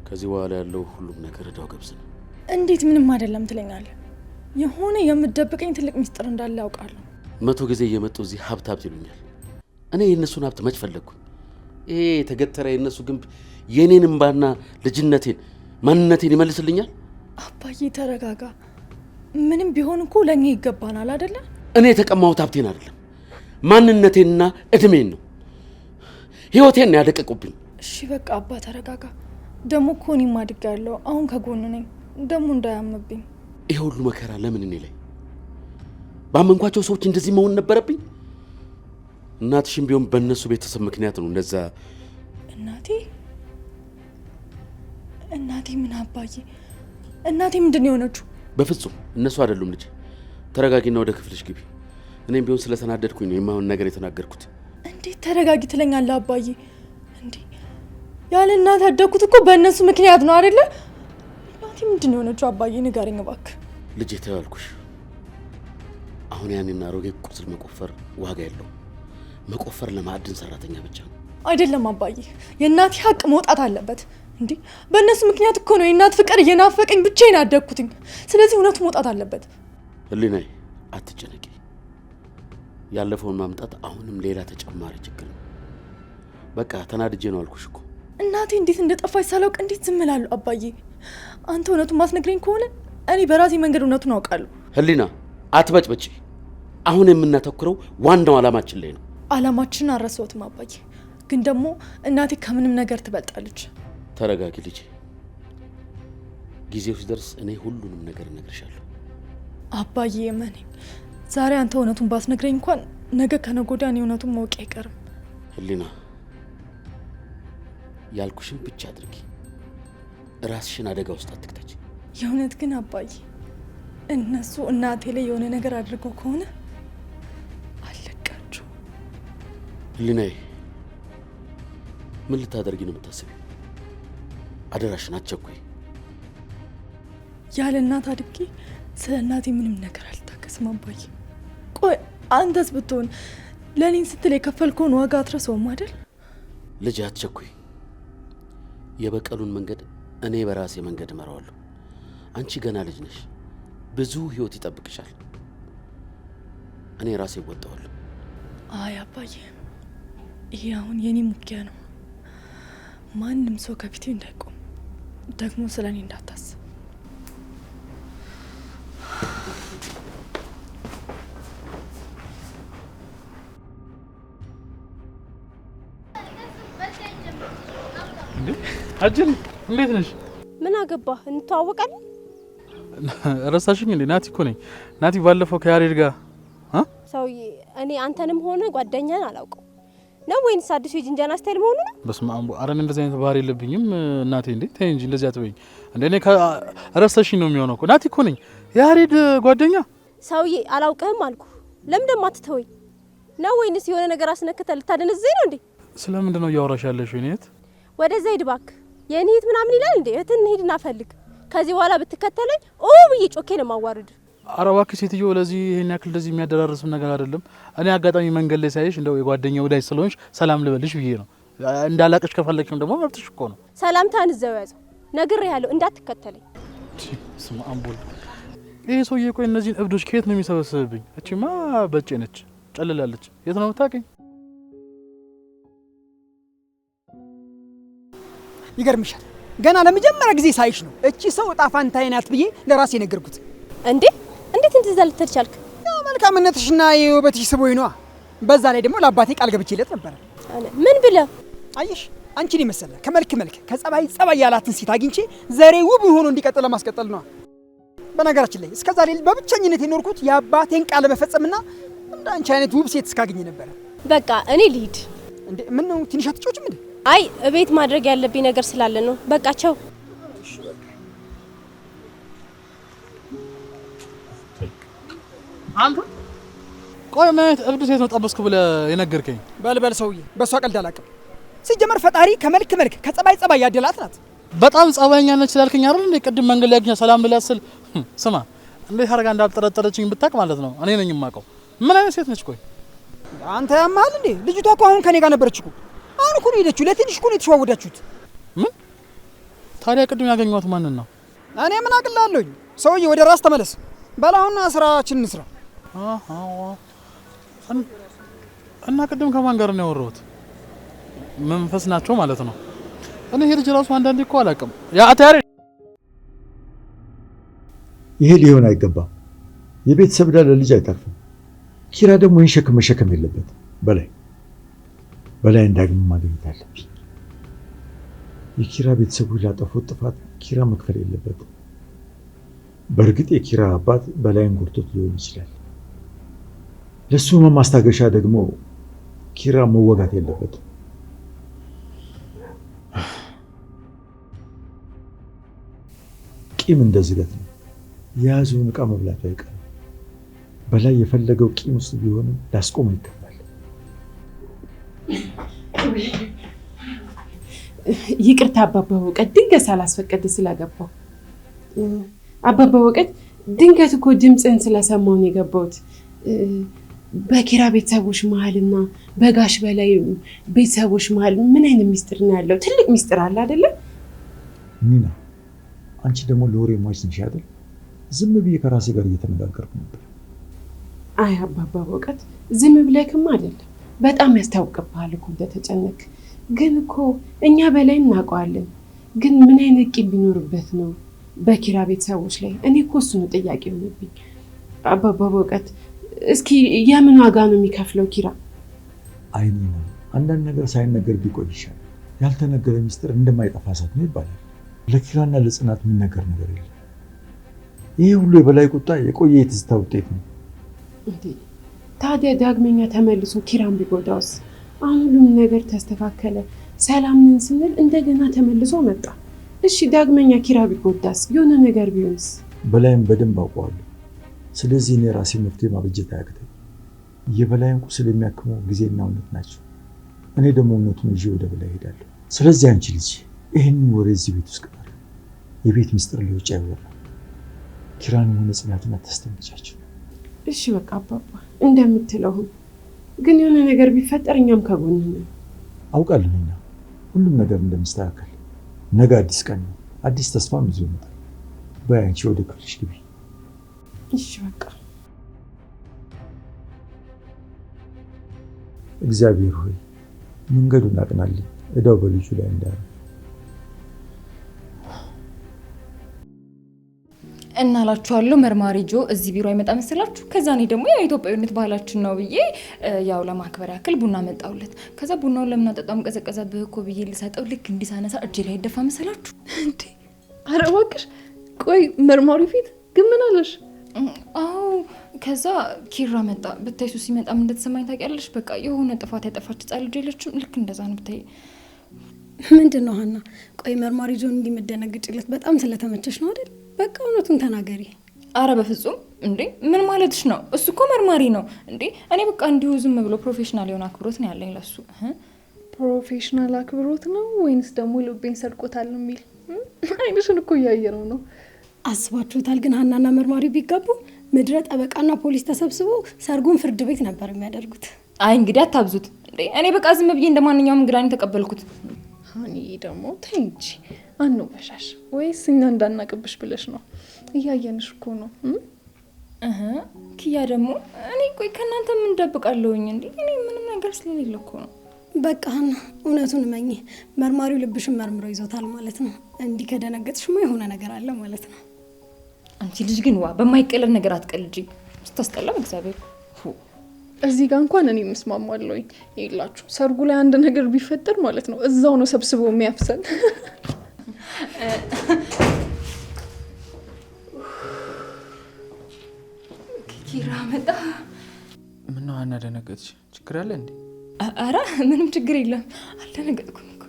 ከዚህ በኋላ ያለው ሁሉም ነገር እዳው ገብስ ነው። እንዴት ምንም አይደለም ትለኛለህ? የሆነ የምትደብቀኝ ትልቅ ሚስጥር እንዳለ ያውቃለሁ። 100 ጊዜ እየመጡ እዚህ ሀብት ይሉኛል። እኔ የእነሱን ሀብት መች ፈለግኩኝ? ይሄ የተገተረ የእነሱ ግንብ የኔን እምባና ልጅነቴን ማንነቴን ይመልስልኛል? አባዬ ተረጋጋ። ምንም ቢሆን እኮ ለኛ ይገባናል አይደለ? እኔ የተቀማሁት ሀብቴን አይደለም ማንነቴንና እድሜን ነው። ህይወቴን ነው ያደቀቁብኝ። እሺ በቃ አባ ተረጋጋ። ደግሞ እኮ እኔም አድጋለሁ። አሁን ከጎን ነኝ። ደግሞ እንዳያምብኝ። ይሄ ሁሉ መከራ ለምን እኔ ላይ? ባመንኳቸው ሰዎች እንደዚህ መሆን ነበረብኝ? እናትሽም ቢሆን በእነሱ ቤተሰብ ምክንያት ነው እንደዛ። እናቴ ምን አባዬ? እናቴ ምንድን ነው የሆነችው? በፍጹም እነሱ አይደሉም ልጅ። ተረጋጊና ወደ ክፍልሽ ግቢ። እኔም ቢሆን ስለተናደድኩኝ ነው የማይሆን ነገር የተናገርኩት። እንዴት ተረጋጊ ትለኛለህ አባዬ? እንዴ ያለ እናት ያደግኩት እኮ በእነሱ ምክንያት ነው አይደለ? እናቴ ምንድን ነው የሆነችው አባዬ? ንገረኝ እባክህ። ልጄ ተይው አልኩሽ። አሁን ያኔና አሮጌ ቁስል መቆፈር ዋጋ የለውም። መቆፈር ለማዕድን ሰራተኛ ብቻ ነው። አይደለም አባዬ፣ የእናቴ ሀቅ መውጣት አለበት። እንዴ በእነሱ ምክንያት እኮ ነው የእናት ፍቅር እየናፈቀኝ ብቻዬን ያደግኩትኝ። ስለዚህ እውነቱ መውጣት አለበት። ህሊናዬ አትጨነቂ። ያለፈውን ማምጣት አሁንም ሌላ ተጨማሪ ችግር ነው። በቃ ተናድጄ ነው አልኩሽ እኮ። እናቴ እንዴት እንደጠፋች ሳላውቅ እንዴት ዝም እላለሁ አባዬ? አንተ እውነቱን ማስነግረኝ ከሆነ እኔ በራሴ መንገድ እውነቱን አውቃለሁ። ህሊና አትበጭበጭ። አሁን የምናተኩረው ዋናው አላማችን ላይ ነው። አላማችንን አልረሳሁትም አባዬ፣ ግን ደግሞ እናቴ ከምንም ነገር ትበልጣለች። ተረጋጊ ልጄ። ጊዜው ሲደርስ እኔ ሁሉንም ነገር እነግርሻለሁ። አባዬ የመነኝ። ዛሬ አንተ እውነቱን ባስነግረኝ እንኳን ነገ ከነገ ወዲያ እኔ እውነቱን ማወቅ አይቀርም። ህሊና ያልኩሽን ብቻ አድርጊ። ራስሽን አደጋ ውስጥ አትክተች። የእውነት ግን አባዬ እነሱ እናቴ ላይ የሆነ ነገር አድርገው ከሆነ አለቃቸው። ህሊናዬ ምን ልታደርጊ ነው የምታስቢው? አደራሽን አትቸኩይ። ያለ እናት አድጌ ስለ እናቴ ምንም ነገር አልታገስም አባዬ። ቆይ አንተስ ብትሆን ለእኔን ስትል የከፈልከውን ዋጋ አትረሳውም አይደል? ልጅ አትቸኩይ። የበቀሉን መንገድ እኔ በራሴ መንገድ እመራዋለሁ። አንቺ ገና ልጅ ነሽ። ብዙ ህይወት ይጠብቅሻል። እኔ ራሴ እወጣዋለሁ። አይ አባዬ፣ ይሄ አሁን የኔ ሙኪያ ነው። ማንም ሰው ከፊቴ እንዳይቆም፣ ደግሞ ስለ እኔ እንዳታስብ። አጅል እንዴት ነሽ? ምን አገባህ? እንተዋወቃለን። ረሳሽኝ እንዴ? ናቲ እኮ ነኝ። ናቲ ባለፈው ከያሬድ ጋር ሰውዬ፣ እኔ አንተንም ሆነ ጓደኛን አላውቀው ነው ወይንስ አዲሱ የጅንጃና ስታይል መሆኑ ነው? በስመ አብ። ኧረ እኔ እንደዚህ አይነት ባህሪ የለብኝም እናቴ። እንዴ ተይ እንጂ እንደዚህ አትበይኝ እንዴ። እኔ ረሳሽኝ ነው የሚሆነው እኮ። ናቲ እኮ ነኝ፣ የያሬድ ጓደኛ። ሰውዬ አላውቅህም አልኩ። ለምን ደግሞ አትተወኝ ነው ወይንስ የሆነ ነገር አስነክተህ ልታደነዘኝ ነው እንዴ? ስለምንድን ነው እያወራሽ ያለሽው? እኔት ወደዛ ሂድ እባክህ። የኔ እህት ምናምን ይላል እንዴ? እህትን ሂድና ፈልግ። ከዚህ በኋላ ብትከተለኝ ብዬ ጮኬ ነው ማዋረድ። ኧረ እባክሽ ሴትዮ፣ ለዚህ ይሄን ያክል እንደዚህ የሚያደራርስም ነገር አይደለም። እኔ አጋጣሚ መንገድ ላይ ሳይሽ እንደው የጓደኛ ወዳጅ ስለሆንሽ ሰላም ልበልሽ ብዬ ነው። እንዳላቅሽ ከፈለግሽም ደግሞ መብትሽ እኮ ነው። ሰላምታን እዛው ያዘው። ነግሬሃለሁ እንዳትከተለኝ። ስማ አምቦል፣ ይሄ ሰውዬ ቆይ እነዚህን እብዶች ከየት ነው የሚሰበስብብኝ? እቺማ በጭ ነች፣ ጨልላለች። የት ነው የምታውቀኝ? ይገርምሻል፣ ገና ለመጀመሪያ ጊዜ ሳይሽ ነው እቺ ሰው እጣ ፋንታዬ ናት ብዬ ለራሴ ነገርኩት። እንዴ እንዴት እንደዛ ልትል ቻልክ? ያው መልካምነትሽና የውበትሽ ስቦኝ ነዋ። በዛ ላይ ደግሞ ለአባቴ ቃል ገብቼለት ነበር። ምን ብለህ? አየሽ አንቺን የመሰለ ከመልክ ከጸባይ ጸባይ ያላትን ሴት አግኝቼ ዘሬ ውብ ሆኖ እንዲቀጥል ለማስቀጠል ነዋ። በነገራችን ላይ እስከ ዛሬ በብቸኝነት የኖርኩት የአባቴን ቃል መፈጸምና እንደ አንቺ አይነት ውብ ሴት እስካገኘ ነበር። በቃ እኔ ልሂድ። እንዴ ምን ነው ትንሽ አትጮችም እንዴ? አይ እቤት ማድረግ ያለብኝ ነገር ስላለ ነው። በቃ ቻው። አንተ ቆይ ማለት እብድ ሴት ነው ጠበስኩ ብለህ የነገርከኝ? በልበል ሰውዬ፣ በሷ ቀልድ አላውቅም። ሲጀመር ፈጣሪ ከመልክ ከጸባይ ጸባይ ያደላት ናት። በጣም ጸባይኛ ነች ስላልከኝ አይደል እንዴ ቅድም መንገድ ላይ አግኝቻ ሰላም ልላት ስል ስማ እንዴት አድርጋ እንዳልጠረጠረችኝ ብታውቅ ማለት ነው። እኔ ነኝ የማውቀው። ምን አይነት ሴት ነች? ቆይ አንተ ያማል እንዴ? ልጅቷ እኮ አሁን ከኔ ጋር ነበረች እኮ። አሁን እኮ ነው ሄደችው። ለትንሽ እኮ ነው የተሸዋወዳችሁት። ምን ታዲያ ቅድም ያገኘኋት ማንን ነው? እኔ ምን አቅላለሁኝ? ሰውዬ ወደ ራስ ተመለስ። በላውና ስራችን እንስራ። እና ቅድም ከማን ጋር ነው ያወራሁት? መንፈስ ናቸው ማለት ነው። እኔ ይሄ ልጅ ራሱ አንዳንዴ እኮ አላውቅም። ያ አታሪ ይሄ ሊሆን አይገባም። የቤተሰብ ዕዳ ለልጅ አይተርፍም። ኪራ ደግሞ ይህን ሸክም መሸከም የለበትም። በላይ እንዳግም ማግኘት አለብኝ። የኪራ ቤተሰቦች ላጠፉት ጥፋት ኪራ መክፈል የለበትም። በእርግጥ የኪራ አባት በላይን ጎድቶት ሊሆን ይችላል። ለሱ ማስታገሻ ደግሞ ኪራ መወጋት የለበትም። ቂም እንደ ዝገት ነው። የያዘውን ዕቃ መብላቱ አይቀርም። በላይ የፈለገው ቂም ውስጥ ቢሆንም ላስቆመው ይገባል። ይቅርታ አባባ ወቀት፣ ድንገት ሳላስፈቀድ ስላገባው። አባባ ወቀት፣ ድንገት እኮ ድምፅን ስለሰማሁ ነው የገባሁት። በኪራ ቤተሰቦች መሀልና በጋሽ በላይ ቤተሰቦች መሀል ምን አይነት ሚስጥር ነው ያለው? ትልቅ ሚስጥር አለ አይደለ? ኒና፣ አንቺ ደግሞ ለወሬ ሟች ነሽ አይደል? ዝም ብዬ ከራሴ ጋር እየተነጋገርኩ ነበር። አይ አባባ ወቀት፣ ዝም ብለህማ አይደለም፣ በጣም ያስታውቅብሃል እኮ እንደተጨነቅ። ግን እኮ እኛ በላይ እናውቀዋለን። ግን ምን አይነት ቂም ቢኖርበት ነው በኪራ ቤተሰቦች ላይ? እኔ እኮ እሱ ነው ጥያቄ ሆነብኝ። አባባ ወቀት፣ እስኪ የምን ዋጋ ነው የሚከፍለው ኪራ? አይ ኒና፣ አንዳንድ ነገር ሳይነገር ቢቆይ ይሻላል። ያልተነገረ ሚስጥር እንደማይጠፋ እሳት ነው ይባላል። ለኪራና ለጽናት የሚነገር ነገር የለም። ይሄ ሁሉ የበላይ ቁጣ የቆየ የትዝታ ውጤት ነው። ታዲያ ዳግመኛ ተመልሶ ኪራን ቢጎዳውስ? አሁን ሁሉም ነገር ተስተካከለ፣ ሰላም ነን ስንል እንደገና ተመልሶ መጣ። እሺ ዳግመኛ ኪራ ቢጎዳስ? የሆነ ነገር ቢሆንስ? በላይም በደንብ አውቀዋለሁ። ስለዚህ እኔ ራሴ መፍትሄ ማበጀት አያቅተኝ። የበላይን ቁስል የሚያክመው ጊዜና እውነት ናቸው። እኔ ደግሞ እውነቱን ይዤ ወደ በላይ ሄዳለሁ። ስለዚህ አንቺ ልጅ ይህንን ወሬ እዚህ ቤት ውስጥ ቅበር። የቤት ምስጢር ሊወጪ አይወራም። ኪራን ሆነ ጽናትን አታስደንግጫቸው። እሺ በቃ አባባ እንደምትለው። ግን የሆነ ነገር ቢፈጠር እኛም ከጎን ነን። አውቃለሁ ኒና፣ ሁሉም ነገር እንደሚስተካከል። ነገ አዲስ ቀን ነው፣ አዲስ ተስፋም ይዞ ይመጣል። በይ አንቺ ወደ ክፍልሽ ግቢ። እሺ በቃ። እግዚአብሔር ሆይ መንገዱን አቅናልኝ፣ እዳው በልጁ ላይ እንዳያርፍ። እና እላችኋለሁ መርማሪ ጆ እዚህ ቢሮ አይመጣ መሰላችሁ? ከዛ እኔ ደግሞ ያው ኢትዮጵያዊነት ባህላችን ነው ብዬ ያው ለማክበር ያክል ቡና መጣውለት። ከዛ ቡናውን ለምን አጠጣም ቀዘቀዘብህ እኮ ብዬ ልሰጠው ልክ እንዲሳነሳ እጄ ላይ ይደፋ መሰላችሁ እንዴ? ኧረ እባክሽ ቆይ መርማሪ ፊት ግን ምን አለሽ? አዎ ከዛ ኪራ መጣ። ብታይ እሱ ሲመጣ ምን እንደተሰማኝ ታውቂያለሽ? በቃ የሆነ ጥፋት ያጠፋች ህጻን ልጅ የለችም? ልክ እንደዛ ነው ብታይ። ምንድን ነው ሀና? ቆይ መርማሪ ጆን እንዲመደነግጭለት በጣም ስለተመቸሽ ነው አይደል? በቃ እውነቱን ተናገሪ። አረ በፍጹም እንዴ! ምን ማለትሽ ነው? እሱ እኮ መርማሪ ነው እንዴ! እኔ በቃ እንዲሁ ዝም ብሎ ፕሮፌሽናል የሆነ አክብሮት ነው ያለኝ ለሱ። ፕሮፌሽናል አክብሮት ነው ወይንስ ደግሞ ልቤን ሰርቆታል የሚል? አይንሽን እኮ እያየነው ነው። አስባችሁታል? ግን ሀናና መርማሪ ቢጋቡ ምድረ ጠበቃና ፖሊስ ተሰብስበው ሰርጉን ፍርድ ቤት ነበር የሚያደርጉት። አይ እንግዲህ አታብዙት እንዴ! እኔ በቃ ዝም ብዬ እንደማንኛውም እንግዳን ተቀበልኩት። ሀኒ ደግሞ ተይ እንጂ አንወሻሽ። ወይስ እኛ እንዳናቅብሽ ብለሽ ነው? እያየንሽ እኮ ነው። ኪያ ደግሞ እኔ ቆይ ከእናንተ ምን ደብቃለሁኝ እንዴ? እኔ ምንም ነገር ስለሌለ እኮ ነው። በቃ ሀና እውነቱን እመኚ። መርማሪው ልብሽን መርምሮ ይዞታል ማለት ነው። እንዲህ ከደነገጥሽማ የሆነ ነገር አለ ማለት ነው። አንቺ ልጅ ግን በማይቀለድ ነገር አትቀልጂ። ስታስጠላ እግዚአብሔር። እዚህ ጋር እንኳን እኔ መስማማለሁኝ። ይላችሁ ሰርጉ ላይ አንድ ነገር ቢፈጠር ማለት ነው እዛው ነው ሰብስቦ የሚያፍሰን። ኪራ መጣ። ምን ነው ሀና ደነገጥሽ? ችግር አለ እንዴ? አረ ምንም ችግር የለም፣ አልደነገጥኩም እኮ።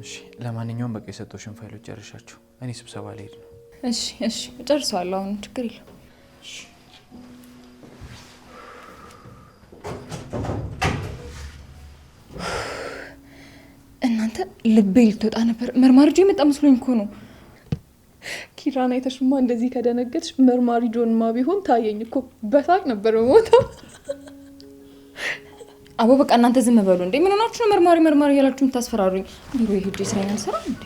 እሺ ለማንኛውም በቃ የሰጠሽን ፋይሎች ጨርሻቸው እኔ ስብሰባ ልሄድ ነው። እሺ ጨርሰዋለሁ። አሁን ችግር የለም። እናንተ ልቤ ልትወጣ ነበር። መርማሪ ጆ የመጣ መስሎኝ እኮ ነው። ኪራን አይተሽማ እንደዚህ ከደነገጥሽ መርማሪ ጆንማ ቢሆን ታየኝ እኮ በሳቅ ነበር ሞተው። አቦ በቃ እናንተ ዝም በሉ እንዴ! ምን ሆናችሁ ነው መርማሪ እያላችሁ የምታስፈራሩኝ? ቢሮ ሄጄ ስራዬን አልሰራም እንዴ?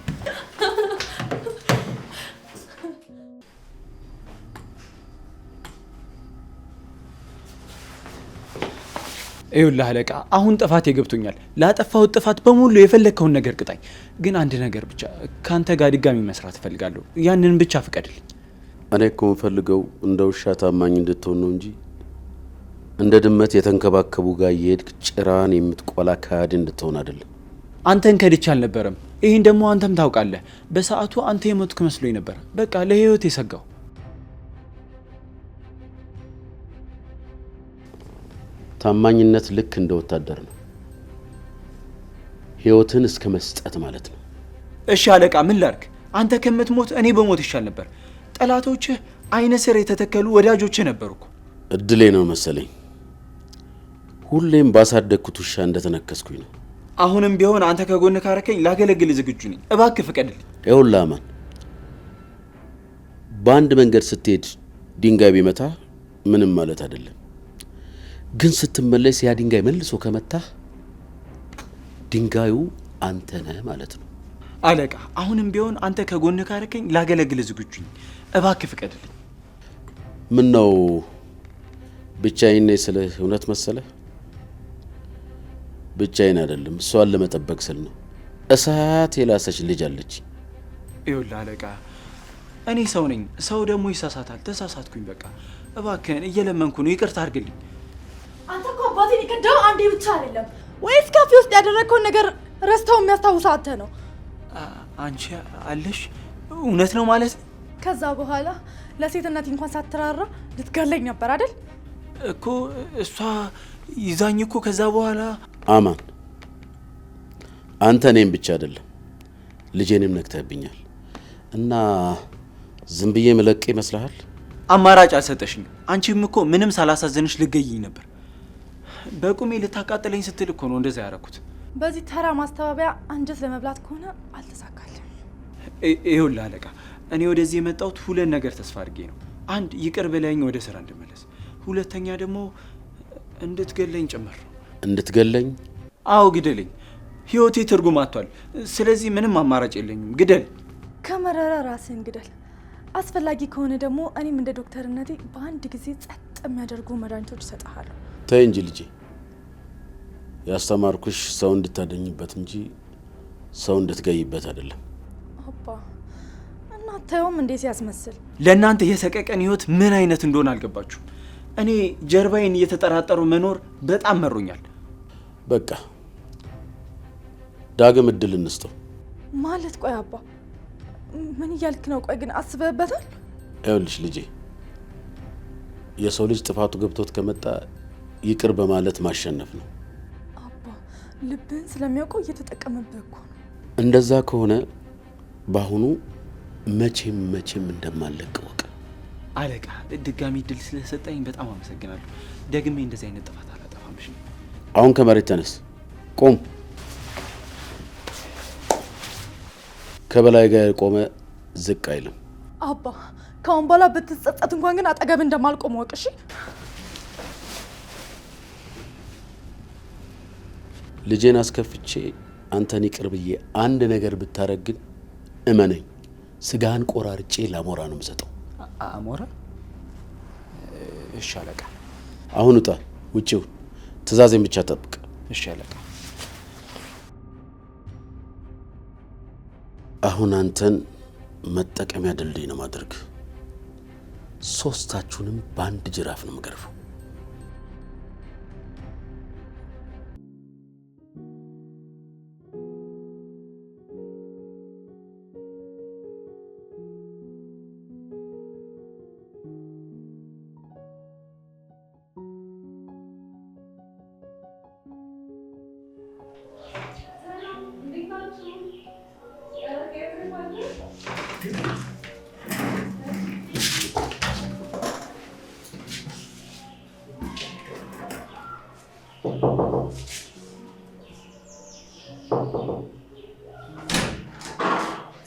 ይኸውልህ አለቃ፣ አሁን ጥፋቴ ገብቶኛል። ላጠፋሁት ጥፋት በሙሉ የፈለግከውን ነገር ቅጣኝ። ግን አንድ ነገር ብቻ፣ ካንተ ጋር ድጋሚ መስራት እፈልጋለሁ። ያንን ብቻ ፍቀድልኝ። እኔ እኮ የምፈልገው እንደ ውሻ ታማኝ እንድትሆን ነው እንጂ እንደ ድመት የተንከባከቡ ጋር የሄድክ ጭራን የምትቆላ ካድ እንድትሆን አይደለም። አንተን ከድቼ አልነበረም። ይህን ደግሞ አንተም ታውቃለህ። በሰዓቱ አንተ የሞትክ መስሎኝ ነበር። በቃ ለህይወት የሰጋው። ታማኝነት ልክ እንደ ወታደር ነው፣ ህይወትን እስከ መስጠት ማለት ነው። እሺ አለቃ፣ ምን ላድርግ? አንተ ከምትሞት እኔ በሞት ይሻል ነበር። ጠላቶችህ አይነ ስር የተተከሉ ወዳጆችህ ነበሩኩ። እድሌ ነው መሰለኝ። ሁሌም ባሳደግኩት ውሻ እንደተነከስኩኝ ነው። አሁንም ቢሆን አንተ ከጎን ካረከኝ ላገለግል ዝግጁ ነኝ። እባክህ ፍቀድልኝ። ይኸውልህ አማን፣ በአንድ መንገድ ስትሄድ ድንጋይ ቢመታ ምንም ማለት አይደለም። ግን ስትመለስ ያ ድንጋይ መልሶ ከመታህ ድንጋዩ አንተ ነህ ማለት ነው። አለቃ፣ አሁንም ቢሆን አንተ ከጎን ካረከኝ ላገለግል ዝግጁ ነኝ። እባክህ ፍቀድልኝ። ምን ነው ብቻዬን ነኝ ስልህ እውነት መሰለህ? ብቻዬን አይደለም፣ እሷን ለመጠበቅ ስል ነው። እሳት የላሰች ልጅ አለች። ይኸውልህ አለቃ፣ እኔ ሰው ነኝ። ሰው ደግሞ ይሳሳታል። ተሳሳትኩኝ። በቃ እባክህን እየለመንኩ ነው፣ ይቅርታ አድርግልኝ። አንተ እኮ አባቴን የከዳው አንዴ ብቻ አይደለም። ወይስ ካፌ ውስጥ ያደረግከውን ነገር ረስተው የሚያስታውሰው አንተ ነው? አንቺ አለሽ? እውነት ነው ማለት? ከዛ በኋላ ለሴትነት እንኳን ሳትራራ ልትገለኝ ነበር አይደል? እኮ እሷ ይዛኝ እኮ ከዛ በኋላ አማን፣ አንተ እኔም ብቻ አይደለም ልጄንም ነክተህብኛል እና ዝም ብዬ መለቅ ይመስልሃል? አማራጭ አልሰጠሽኝ። አንቺም እኮ ምንም ሳላሳዝንሽ ልገይኝ ነበር። በቁሜ ልታቃጥለኝ ስትል እኮ ነው እንደዛ ያደረኩት። በዚህ ተራ ማስተባበያ አንጀት ለመብላት ከሆነ አልተሳካልም። ይኸውልህ አለቃ፣ እኔ ወደዚህ የመጣሁት ሁለት ነገር ተስፋ አድርጌ ነው። አንድ ይቅር ብለኝ ወደ ስራ እንድመለስ፣ ሁለተኛ ደግሞ እንድትገለኝ ጭምር ነው። እንድትገለኝ? አዎ ግደለኝ። ህይወቴ ትርጉም አጥቷል። ስለዚህ ምንም አማራጭ የለኝም። ግደል። ከመረረ ራስህን ግደል። አስፈላጊ ከሆነ ደግሞ እኔም እንደ ዶክተርነቴ በአንድ ጊዜ ጸጥ የሚያደርጉ መድኃኒቶች እሰጥሃለሁ። ተይ እንጂ ልጄ፣ ያስተማርኩሽ ሰው እንድታደኝበት እንጂ ሰው እንድትገይበት አይደለም። አባ እናታየውም እንዴት ያስመስል። ለእናንተ የሰቀቀን ህይወት ምን አይነት እንደሆነ አልገባችሁም። እኔ ጀርባዬን እየተጠራጠሩ መኖር በጣም መሮኛል። በቃ ዳግም እድል እንስጠው ማለት። ቆይ አባ ምን እያልክ ነው? ቆይ ግን አስበህበታል? ይኸውልሽ ልጄ፣ የሰው ልጅ ጥፋቱ ገብቶት ከመጣ ይቅር በማለት ማሸነፍ ነው። አባ ልብህን ስለሚያውቀው እየተጠቀመብህ እኮ ነው። እንደዛ ከሆነ በአሁኑ መቼም እንደማለቅ ወቅ። አለቃ፣ ድጋሚ እድል ስለሰጠኝ በጣም አመሰግናለሁ። ደግሜ እንደዚህ አይነት ጥፋት አላጠፋም። እሺ፣ አሁን ከመሬት ተነስ፣ ቆም። ከበላይ ጋር የቆመ ዝቅ አይልም። አባ ከአሁን በኋላ ብትጸጸት እንኳን ግን አጠገብ እንደማልቆም ወቅ። እሺ፣ ልጄን አስከፍቼ አንተን ይቅር ብዬ አንድ ነገር ብታረግ ግን እመነኝ፣ ስጋህን ቆራርጬ ለአሞራ ነው የምሰጠው። አሞራ? እሺ አለቃ። አሁን ውጣ፣ ውጪው። ትዕዛዜን ብቻ ጠብቅ። እሺ አለቃ። አሁን አንተን መጠቀሚያ ድልድይ ነው ማድረግ። ሶስታችሁንም በአንድ ጅራፍ ነው የምገርፈው።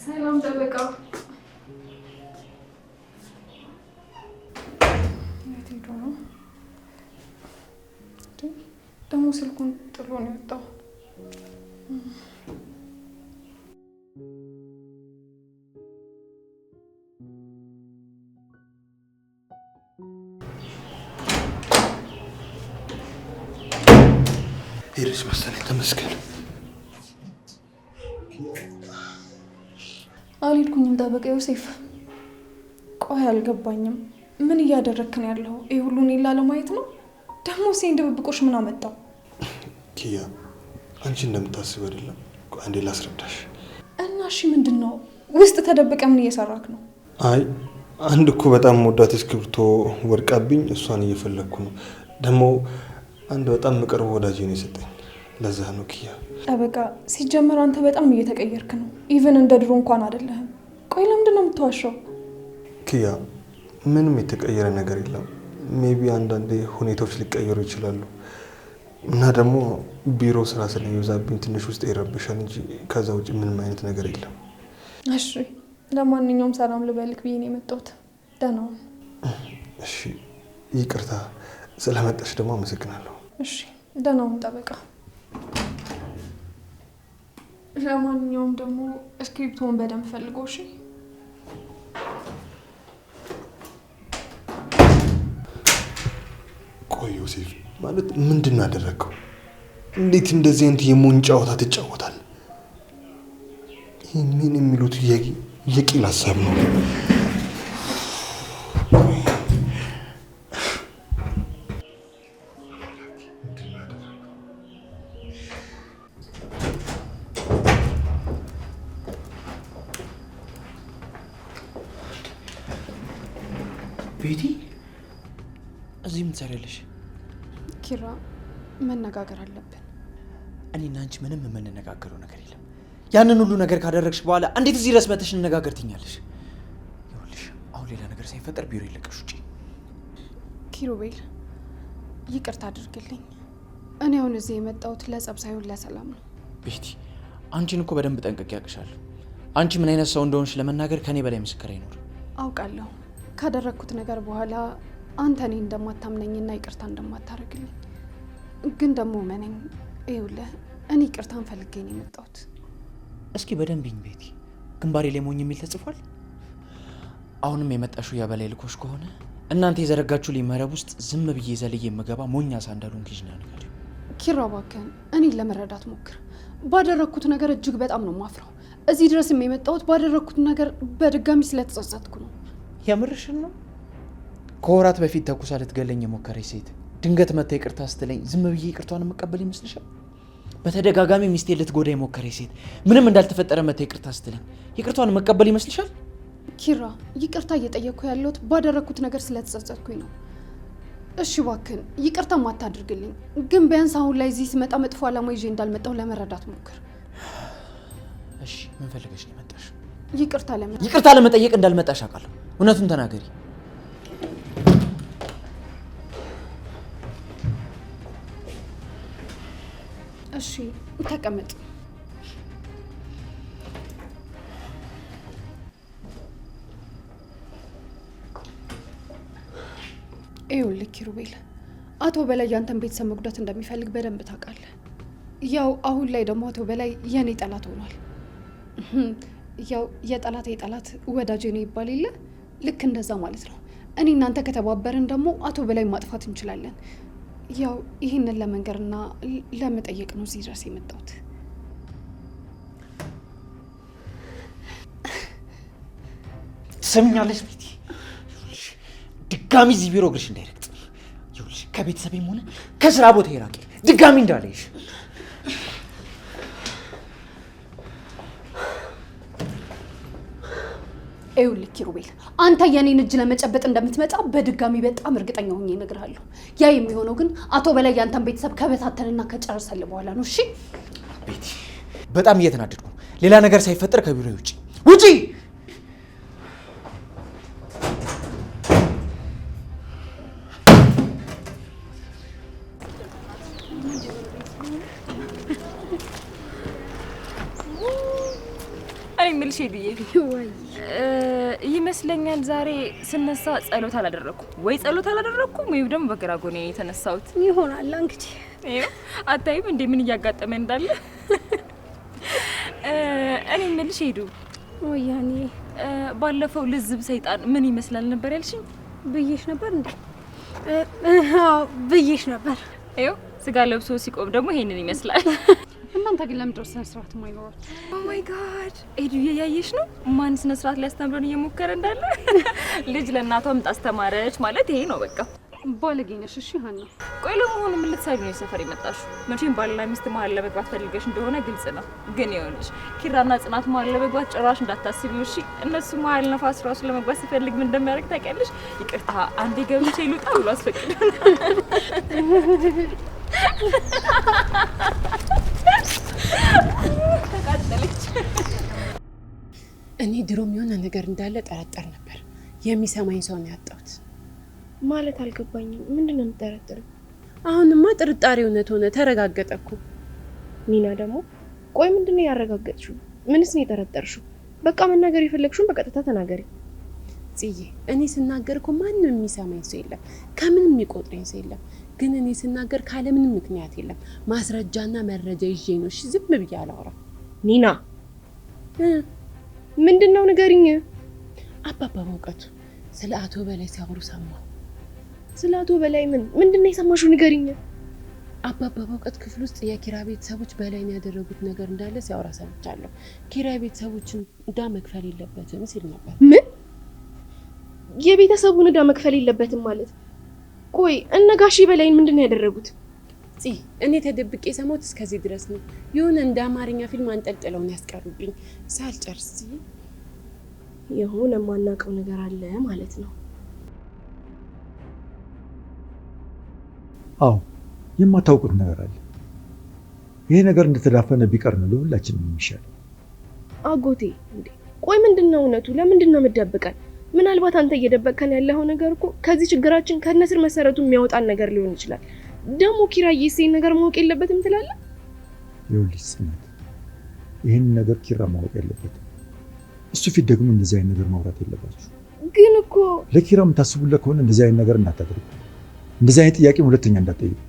ሰላም ጠበቃ። የት ሄዶ ነው ደግሞ? ስልኩን ጥሎ ነው የወጣው። ሄደች መሰለኝ። ተመስገን። አልሄድኩኝም ጠበቃ ዮሴፍ። ቆይ አልገባኝም። ምን እያደረግክ ነው ያለው? ይህ ሁሉ እኔን ላለማየት ነው? ደግሞ ሴን ድብብቆሽ ምን አመጣው? ኪያ፣ አንቺ እንደምታስብ አይደለም። ቆይ አንዴ ላስረዳሽ። እና እሺ ምንድን ነው? ውስጥ ተደብቀ ምን እየሰራክ ነው? አይ አንድ እኮ በጣም ወዳት እስክሪብቶ ወድቃብኝ እሷን እየፈለግኩ ነው። ደግሞ አንድ በጣም የምቀርበው ወዳጄ ነው የሰጠኝ። ለዛ ነው ኪያ። ጠበቃ፣ ሲጀመር አንተ በጣም እየተቀየርክ ነው። ኢቭን እንደ ድሮ እንኳን አይደለህም። ቆይ ለምንድን ነው የምትዋሸው? ኪያ፣ ምንም የተቀየረ ነገር የለም። ሜቢ አንዳንዴ ሁኔታዎች ሊቀየሩ ይችላሉ እና ደግሞ ቢሮ ስራ ስለሚበዛብኝ ትንሽ ውስጥ ይረብሻል እንጂ ከዛ ውጭ ምንም አይነት ነገር የለም። እሺ፣ ለማንኛውም ሰላም ልበልክ ብዬ ነው የመጣሁት። ደህና ሁን። እሺ፣ ይቅርታ ስለመጣሽ ደግሞ አመሰግናለሁ። እሺ፣ ደህና ሁን ጠበቃ። ለማንኛውም ደግሞ እስክሪፕቶን በደንብ ፈልገው። እሺ። ቆይ ዮሴፍ፣ ማለት ምንድን ነው ያደረገው? እንዴት እንደዚህ አይነት የሞኝ ጨዋታ ትጫወታል? ይህ ምን የሚሉት የቂል ሀሳብ ነው። ቤቲ፣ እዚህ ምን ትሰሪያለሽ? ኪራ፣ መነጋገር አለብን። እኔና አንቺ ምንም የምንነጋገረው ነገር የለም። ያንን ሁሉ ነገር ካደረግሽ በኋላ እንዴት እዚህ ድረስ መተሽ እንነጋገር ትኛለሽ? ይኸውልሽ፣ አሁን ሌላ ነገር ሳይፈጠር ቢሮ ይለቀሽ ውጪ። ኪሩቤል፣ ይቅርታ አድርግልኝ። እኔ አሁን እዚህ የመጣሁት ለጸብ ሳይሆን ለሰላም ነው። ቤቲ፣ አንቺን እኮ በደንብ ጠንቅቄ ያውቅሻለሁ። አንቺ ምን አይነት ሰው እንደሆንሽ ለመናገር ከኔ በላይ ምስክር አይኖር። አውቃለሁ ካደረግኩት ነገር በኋላ አንተ እኔ እንደማታምነኝና ይቅርታ እንደማታደርግልኝ። ግን ደግሞ መነኝ፣ ይኸውልህ እኔ ይቅርታን ፈልጌ ነው የመጣሁት። እስኪ በደንብ ይኝ ቤቲ፣ ግንባሬ ላይ ሞኝ የሚል ተጽፏል። አሁንም የመጣሽው ያበላይ ልኮሽ ከሆነ እናንተ የዘረጋችሁ መረብ ውስጥ ዝም ብዬ ዘልዬ የምገባ ሞኛ ሳንዳሉን ኪጅ ነው ነገር። ኪራ እባክህን እኔን ለመረዳት ሞክር። ባደረግኩት ነገር እጅግ በጣም ነው ማፍረው። እዚህ ድረስም የመጣሁት ባደረግኩት ነገር በድጋሚ ስለተጸጸትኩ ነው። የምርሽን ነው? ከወራት በፊት ተኩሳ ልትገለኝ የሞከረች ሴት ድንገት መታ ይቅርታ ስትለኝ ዝም ብዬ ይቅርቷን የምቀበል ይመስልሻል? በተደጋጋሚ ሚስቴ ልትጎዳ የሞከረች ሴት ምንም እንዳልተፈጠረ መታ ይቅርታ ስትለኝ ይቅርቷን የምቀበል ይመስልሻል? ኪራ፣ ይቅርታ እየጠየቅኩ ያለሁት ባደረግኩት ነገር ስለተጸጸትኩኝ ነው። እሺ እባክህን ይቅርታ ማታድርግልኝ፣ ግን ቢያንስ አሁን ላይ እዚህ ስመጣ መጥፎ ዓላማ ይዤ እንዳልመጣሁ ለመረዳት ሞክር። እሺ፣ ምን ፈልገሽ ነው የመጣሽ? ይቅርታ ለመጠየቅ እንዳልመጣሽ አውቃለሁ። እውነቱን ተናገሪ። እሺ ተቀመጥ። ይኸውልህ ኪሩቤል፣ አቶ በላይ ያንተን ቤተሰብ መጉዳት እንደሚፈልግ በደንብ ታውቃለህ። ያው አሁን ላይ ደግሞ አቶ በላይ የኔ ጠላት ሆኗል። ያው የጠላት ጠላት ወዳጄ ነው ይባል የለ? ልክ እንደዛ ማለት ነው። እኔ እናንተ ከተባበርን ደግሞ አቶ በላይ ማጥፋት እንችላለን። ያው ይህንን ለመንገርና ለመጠየቅ ነው እዚህ ድረስ የመጣሁት። ትሰሚኛለሽ ቤቲ? ድጋሚ እዚህ ቢሮ እግርሽ እንዳይረግጥ። ይኸውልሽ ከቤተሰቤም ሆነ ከስራ ቦታ ይራቂ፣ ድጋሚ እንዳለሽ። ይኸውልህ ኪሩቤል፣ አንተ የኔን እጅ ለመጨበጥ እንደምትመጣ በድጋሚ በጣም እርግጠኛ ሆኜ እነግርሃለሁ። ያ የሚሆነው ግን አቶ በላይ ያንተን ቤተሰብ ከበታተንና ከጨረሰል በኋላ ነው። እሺ ቤቲ፣ በጣም እየተናደድኩ ነው። ሌላ ነገር ሳይፈጠር ከቢሮ ውጪ ውጪ። እኔ የምልሽ ሄዱዬ ይመስለኛል ዛሬ ስነሳ ጸሎት አላደረኩም ወይ ጸሎት አላደረኩም ወይም ደግሞ በግራ ጎኔ የተነሳሁት ይሆናል። እንግዲህ ይኸው አታይም እንዴ ምን እያጋጠመ እንዳለ? እኔ የምልሽ ሄዱ ወያኔ ባለፈው ልዝብ ሰይጣን ምን ይመስላል ነበር ያልሽኝ? ብዬሽ ነበር እንዴ? አዎ ብዬሽ ነበር። ይኸው ስጋ ለብሶ ሲቆም ደግሞ ይሄንን ይመስላል። እናንተ ግን ለምን ድረስ ስነ ስርዓት የማይኖራችሁ? ኦ ማይ ጋድ ኤዱዬ ያየሽ ነው ማን ስነ ስርዓት ሊያስተምረን እየሞከረ እንዳለ። ልጅ ለእናቷም ታስተማረች ማለት ይሄ ነው በቃ። ባለጌ ነሽ። እሺ ሀና፣ ቆይ ለመሆኑ ምን ልትሰሪ ነው የሰፈር የመጣሽው? መቼም ባልና ሚስት መሀል ለመግባት ፈልገሽ እንደሆነ ግልጽ ነው። ግን ይኸውልሽ ኪራና ጽናት መሀል ለመግባት ጭራሽ እንዳታስቢው እሺ። እነሱ መሀል ነፋስ ራሱ ለመግባት ሲፈልግ ምን እንደሚያደርግ ታውቂያለሽ? ይቅርታ አንዴ ገብቼ ልውጣ ብሎ አስፈቅዶ ተቃጠለች። እኔ ድሮም የሆነ ነገር እንዳለ ጠረጠር ነበር። የሚሰማኝ ሰው ነው ያጣሁት። ማለት አልገባኝም። ምንድን ነው የምጠረጥረው? አሁንማ ጥርጣሬ እውነት ሆነ፣ ተረጋገጠ እኮ። ኒና ደግሞ ቆይ ምንድን ነው ያረጋገጥሽው? ምንስ ነው የጠረጠርሽው? በቃ መናገር የፈለግሽውን በቀጥታ ተናገሪ። ጽዬ፣ እኔ ስናገር እኮ ማንም የሚሰማኝ ሰው የለም፣ ከምንም የሚቆጥረኝ ሰው የለም። ግን እኔ ስናገር ካለ ምንም ምክንያት የለም፣ ማስረጃና መረጃ ይዤ ነው። እሺ ዝም ብዬ አላወራም። ኒና ምንድነው ንገሪኝ። አባባ በእውቀቱ ስለ አቶ በላይ ሲያወሩ ሰማሁ። ስለ አቶ በላይ ምንድነው የሰማሽው? ንገሪኝ። አባባ በእውቀት ክፍል ውስጥ የኪራ ቤተሰቦች በላይን ያደረጉት ነገር እንዳለ ሲያወራ ሰምቻለሁ። ኪራ ቤተሰቦችን ዕዳ መክፈል የለበትም ሲል ነበር። ምን? የቤተሰቡን ዕዳ መክፈል የለበትም ማለት? ቆይ እነጋሺ በላይን ምንድነው ያደረጉት? እኔ ተደብቄ የሰማሁት እስከዚህ ድረስ ነው። የሆነ እንደ አማርኛ ፊልም አንጠልጥለውን ያስቀሩብኝ ሳልጨርስ። የሆነ የማናውቀው ነገር አለ ማለት ነው። አዎ የማታውቁት ነገር አለ። ይሄ ነገር እንደተዳፈነ ቢቀር ነው ለሁላችንም የሚሻለው። አጎቴ እንዴ ቆይ ምንድነው እውነቱ? ለምንድን ነው የምትደብቀን? ምናልባት አንተ እየደበቀን ያለው ነገር እኮ ከዚህ ችግራችን ከነስር መሰረቱ የሚያወጣን ነገር ሊሆን ይችላል። ደግሞ ኪራዬ ይሄን ነገር ማወቅ የለበትም ትላለህ? ይኸውልሽ ጽናት፣ ይሄን ነገር ኪራ ማወቅ የለበትም። እሱ ፊት ደግሞ እንደዚህ አይነት ነገር ማውራት የለባችሁ። ግን እኮ ለኪራ የምታስቡለት ከሆነ እንደዚህ አይነት ነገር እንዳታደርጉ። እንደዚህ አይነት ጥያቄ ሁለተኛ እንዳትጠይቁ።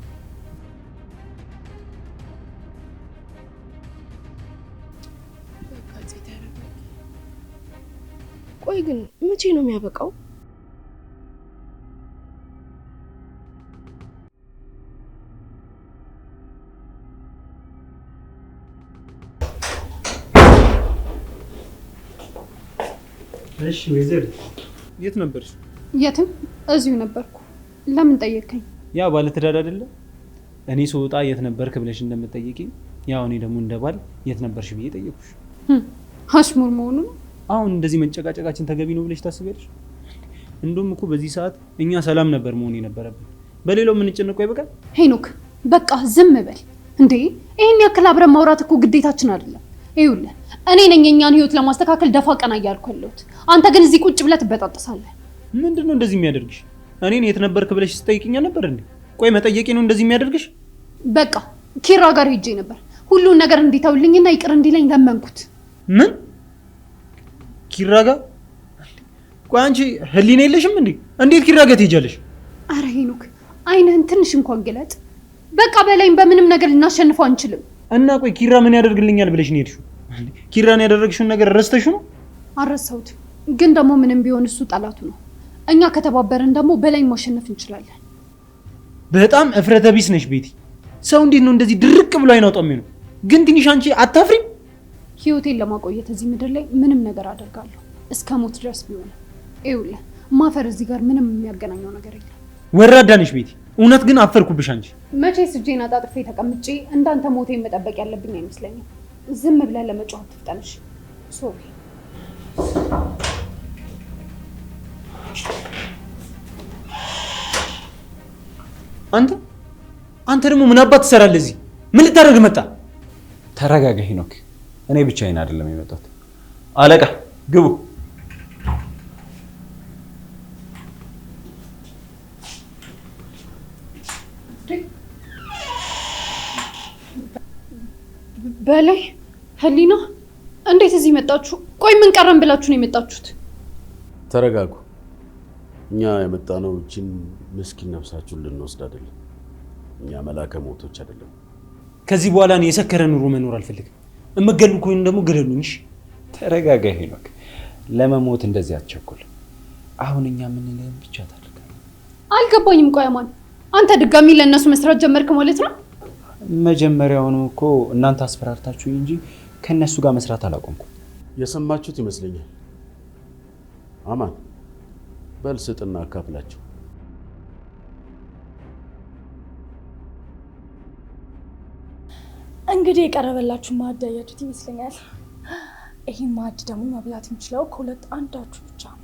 ቆይ ግን መቼ ነው የሚያበቃው? እሺ ወይዘር የት ነበርሽ? የትም እዚሁ ነበርኩ። ለምን ጠየቀኝ? ያ ባለ ትዳር አይደለ? እኔ ስወጣ የት ነበርክ ብለሽ እንደምትጠይቂኝ ያው እኔ ደግሞ እንደ ባል የት ነበርሽ ብዬ ጠየቅኩሽ። አሽሙር መሆኑ ነው። አሁን እንደዚህ መንጨቃጨቃችን ተገቢ ነው ብለሽ ታስቢያለሽ? እንደውም እኮ በዚህ ሰዓት እኛ ሰላም ነበር መሆን የነበረብን። በሌላው የምንጨነቀው ይበቃል። ሄኖክ በቃ ዝም በል እንዴ! ይሄን ያክል አብረን ማውራት እኮ ግዴታችን አይደለም። ይኸውልህ እኔ ነኝ የኛን ህይወት ለማስተካከል ደፋ ቀና እያልኩ ያለሁት። አንተ ግን እዚህ ቁጭ ብለህ ትበጣጥሳለህ። ምንድነው እንደዚህ የሚያደርግሽ? እኔን የት ነበርክ ብለሽ ስጠይቅኛ ነበር እንዴ? ቆይ መጠየቄ ነው እንደዚህ የሚያደርግሽ? በቃ ኪራ ጋር ሄጄ ነበር። ሁሉን ነገር እንዲተውልኝና ይቅር እንዲለኝ ለመንኩት። ምን? ኪራ ጋር? ቆይ አንቺ ህሊና የለሽም እንዴ? እንዴት ኪራ ጋር ትሄጃለሽ? አረ ሄኖክ አይንህን ትንሽ እንኳን ግለጥ። በቃ በላይም በምንም ነገር ልናሸንፈው አንችልም። እና ቆይ ኪራ ምን ያደርግልኛል ብለሽ ነው የሄድሽው? ኪራን ያደረግሽውን ነገር ረስተሽው ነው? አልረሳሁትም፣ ግን ደግሞ ምንም ቢሆን እሱ ጠላቱ ነው። እኛ ከተባበርን ደግሞ በላይ ማሸነፍ እንችላለን። በጣም እፍረተ ቢስ ነሽ ቤቲ። ሰው እንዴት ነው እንደዚህ ድርቅ ብሎ አይናውጣም ነው? ግን ትንሽ አንቺ አታፍሪም? ህይወቴን ለማቆየት እዚህ ምድር ላይ ምንም ነገር አደርጋለሁ እስከ ሞት ድረስ ቢሆን። ይኸውልህ ማፈር እዚህ ጋር ምንም የሚያገናኘው ነገር የለም። ወራዳ ነሽ ቤቲ። እውነት ግን አፈርኩብሽ አንቺ። መቼስ እጄን አጣጥፌ ተቀምጬ እንዳንተ ሞቴን መጠበቅ ያለብኝ አይመስለኝም። ዝም ብለህ ለመጮህ አትፍጠንሽ። ሶሪ። አንተ ደግሞ ምን አባት ትሰራለህ እዚህ? ምን ልታደርግ መጣ? ተረጋጋ ሄኖክ። እኔ ብቻዬን አይደለም የመጣሁት። አለቃ ግቡ። በላይ ህሊና፣ እንዴት እዚህ መጣችሁ? ቆይ ምን ቀረን ብላችሁ ነው የመጣችሁት? ተረጋጉ። እኛ የመጣነው እቺን ምስኪን ነፍሳችሁን ልንወስድ አይደለም። እኛ መላከ ሞቶች አይደለም። ከዚህ በኋላ እኔ የሰከረ ኑሮ መኖር አልፈልግም። እመገሉ ከሆነ ደግሞ ገደሉኝ። እሺ ተረጋጋ ሄኖክ። ለመሞት እንደዚህ አትቸኩል። አሁን እኛ የምንልህን ብቻ ታደርጋለህ። አልገባኝም። ቆይ አማን፣ አንተ ድጋሚ ለእነሱ መስራት ጀመርክ ማለት ነው? መጀመሪያውኑ እኮ እናንተ አስፈራርታችሁ እንጂ ከነሱ ጋር መስራት አላቆምኩም። የሰማችሁት ይመስለኛል። አማን በል ስጥና አካፍላቸው። እንግዲህ የቀረበላችሁ ማዕድ ያያችሁት ይመስለኛል። ይህ ማዕድ ደግሞ መብላት የሚችለው ከሁለት አንዳችሁ ብቻ ነው።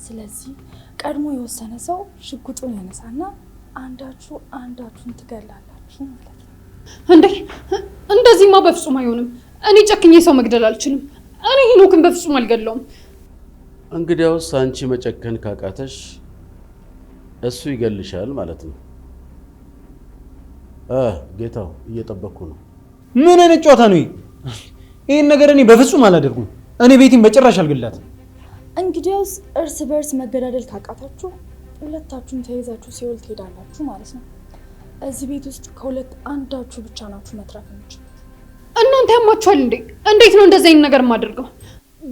ስለዚህ ቀድሞ የወሰነ ሰው ሽጉጡን ያነሳና አንዳችሁን ትገላላችሁ ማለት ነው። እንዴ እንደዚህማ በፍጹም አይሆንም። እኔ ጨክኜ ሰው መግደል አልችልም። እኔ ሄኖክን በፍጹም አልገለውም። እንግዲያውስ አንቺ መጨከን ካቃተሽ እሱ ይገልሻል ማለት ነው። ጌታው እየጠበቅኩ ነው። ምን አይነት ጨዋታ ነው? ይሄን ነገር እኔ በፍጹም አላደርጉም። እኔ ቤቲን በጭራሽ አልገላትም። እንግዲያውስ እርስ በርስ መገዳደል ካቃታችሁ ሁለታችሁም ተይዛችሁ ሲኦል ትሄዳላችሁ ማለት ነው። እዚህ ቤት ውስጥ ከሁለት አንዳችሁ ብቻ ናችሁ መትረፍ የምትችሉት። እናንተ ያማችኋል እንዴ? እንዴት ነው እንደዚህ አይነት ነገር የማደርገው?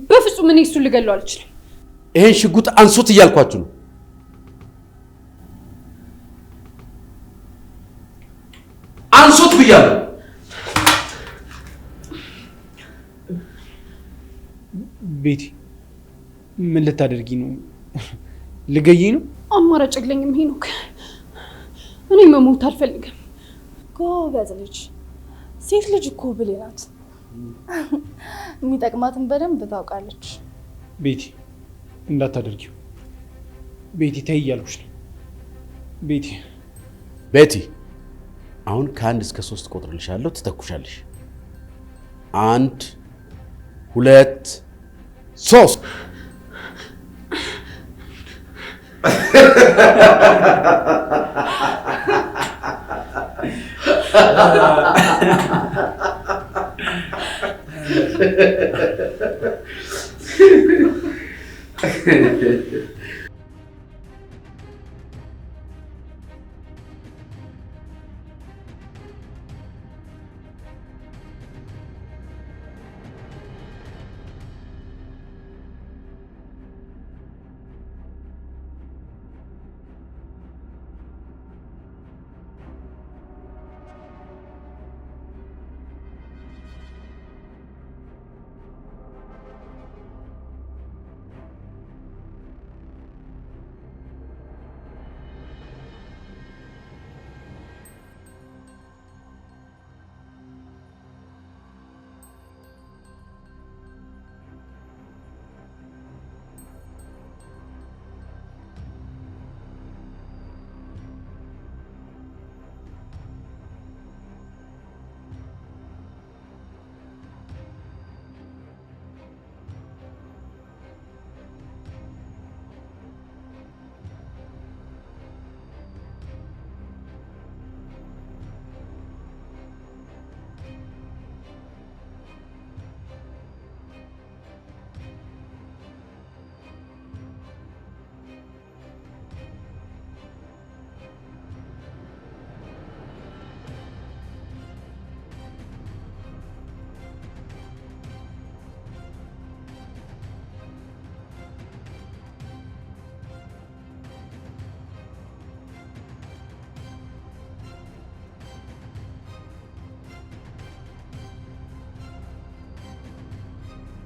በፍጹም እኔ እሱን ልገለው አልችልም። ይሄን ሽጉጥ አንሱት እያልኳችሁ ነው። አንሱት ብያለሁ። ቤቲ ምን ልታደርጊ ነው? ልገይኝ ነው? አማራጭ የለኝም ሄኖክ። እኔ መሞት አልፈልግም። ጎበዝ ልጅ። ሴት ልጅ እኮ ብልህ ናት። የሚጠቅማትን በደንብ ታውቃለች። ቤቲ እንዳታደርጊው። ቤቲ ተይ እያልኩሽ ነው። ቤቲ አሁን ከ1 እስከ 3 ቆጥርልሻለሁ፣ ትተኩሻለሽ። 1 2 3 Ha ha ha.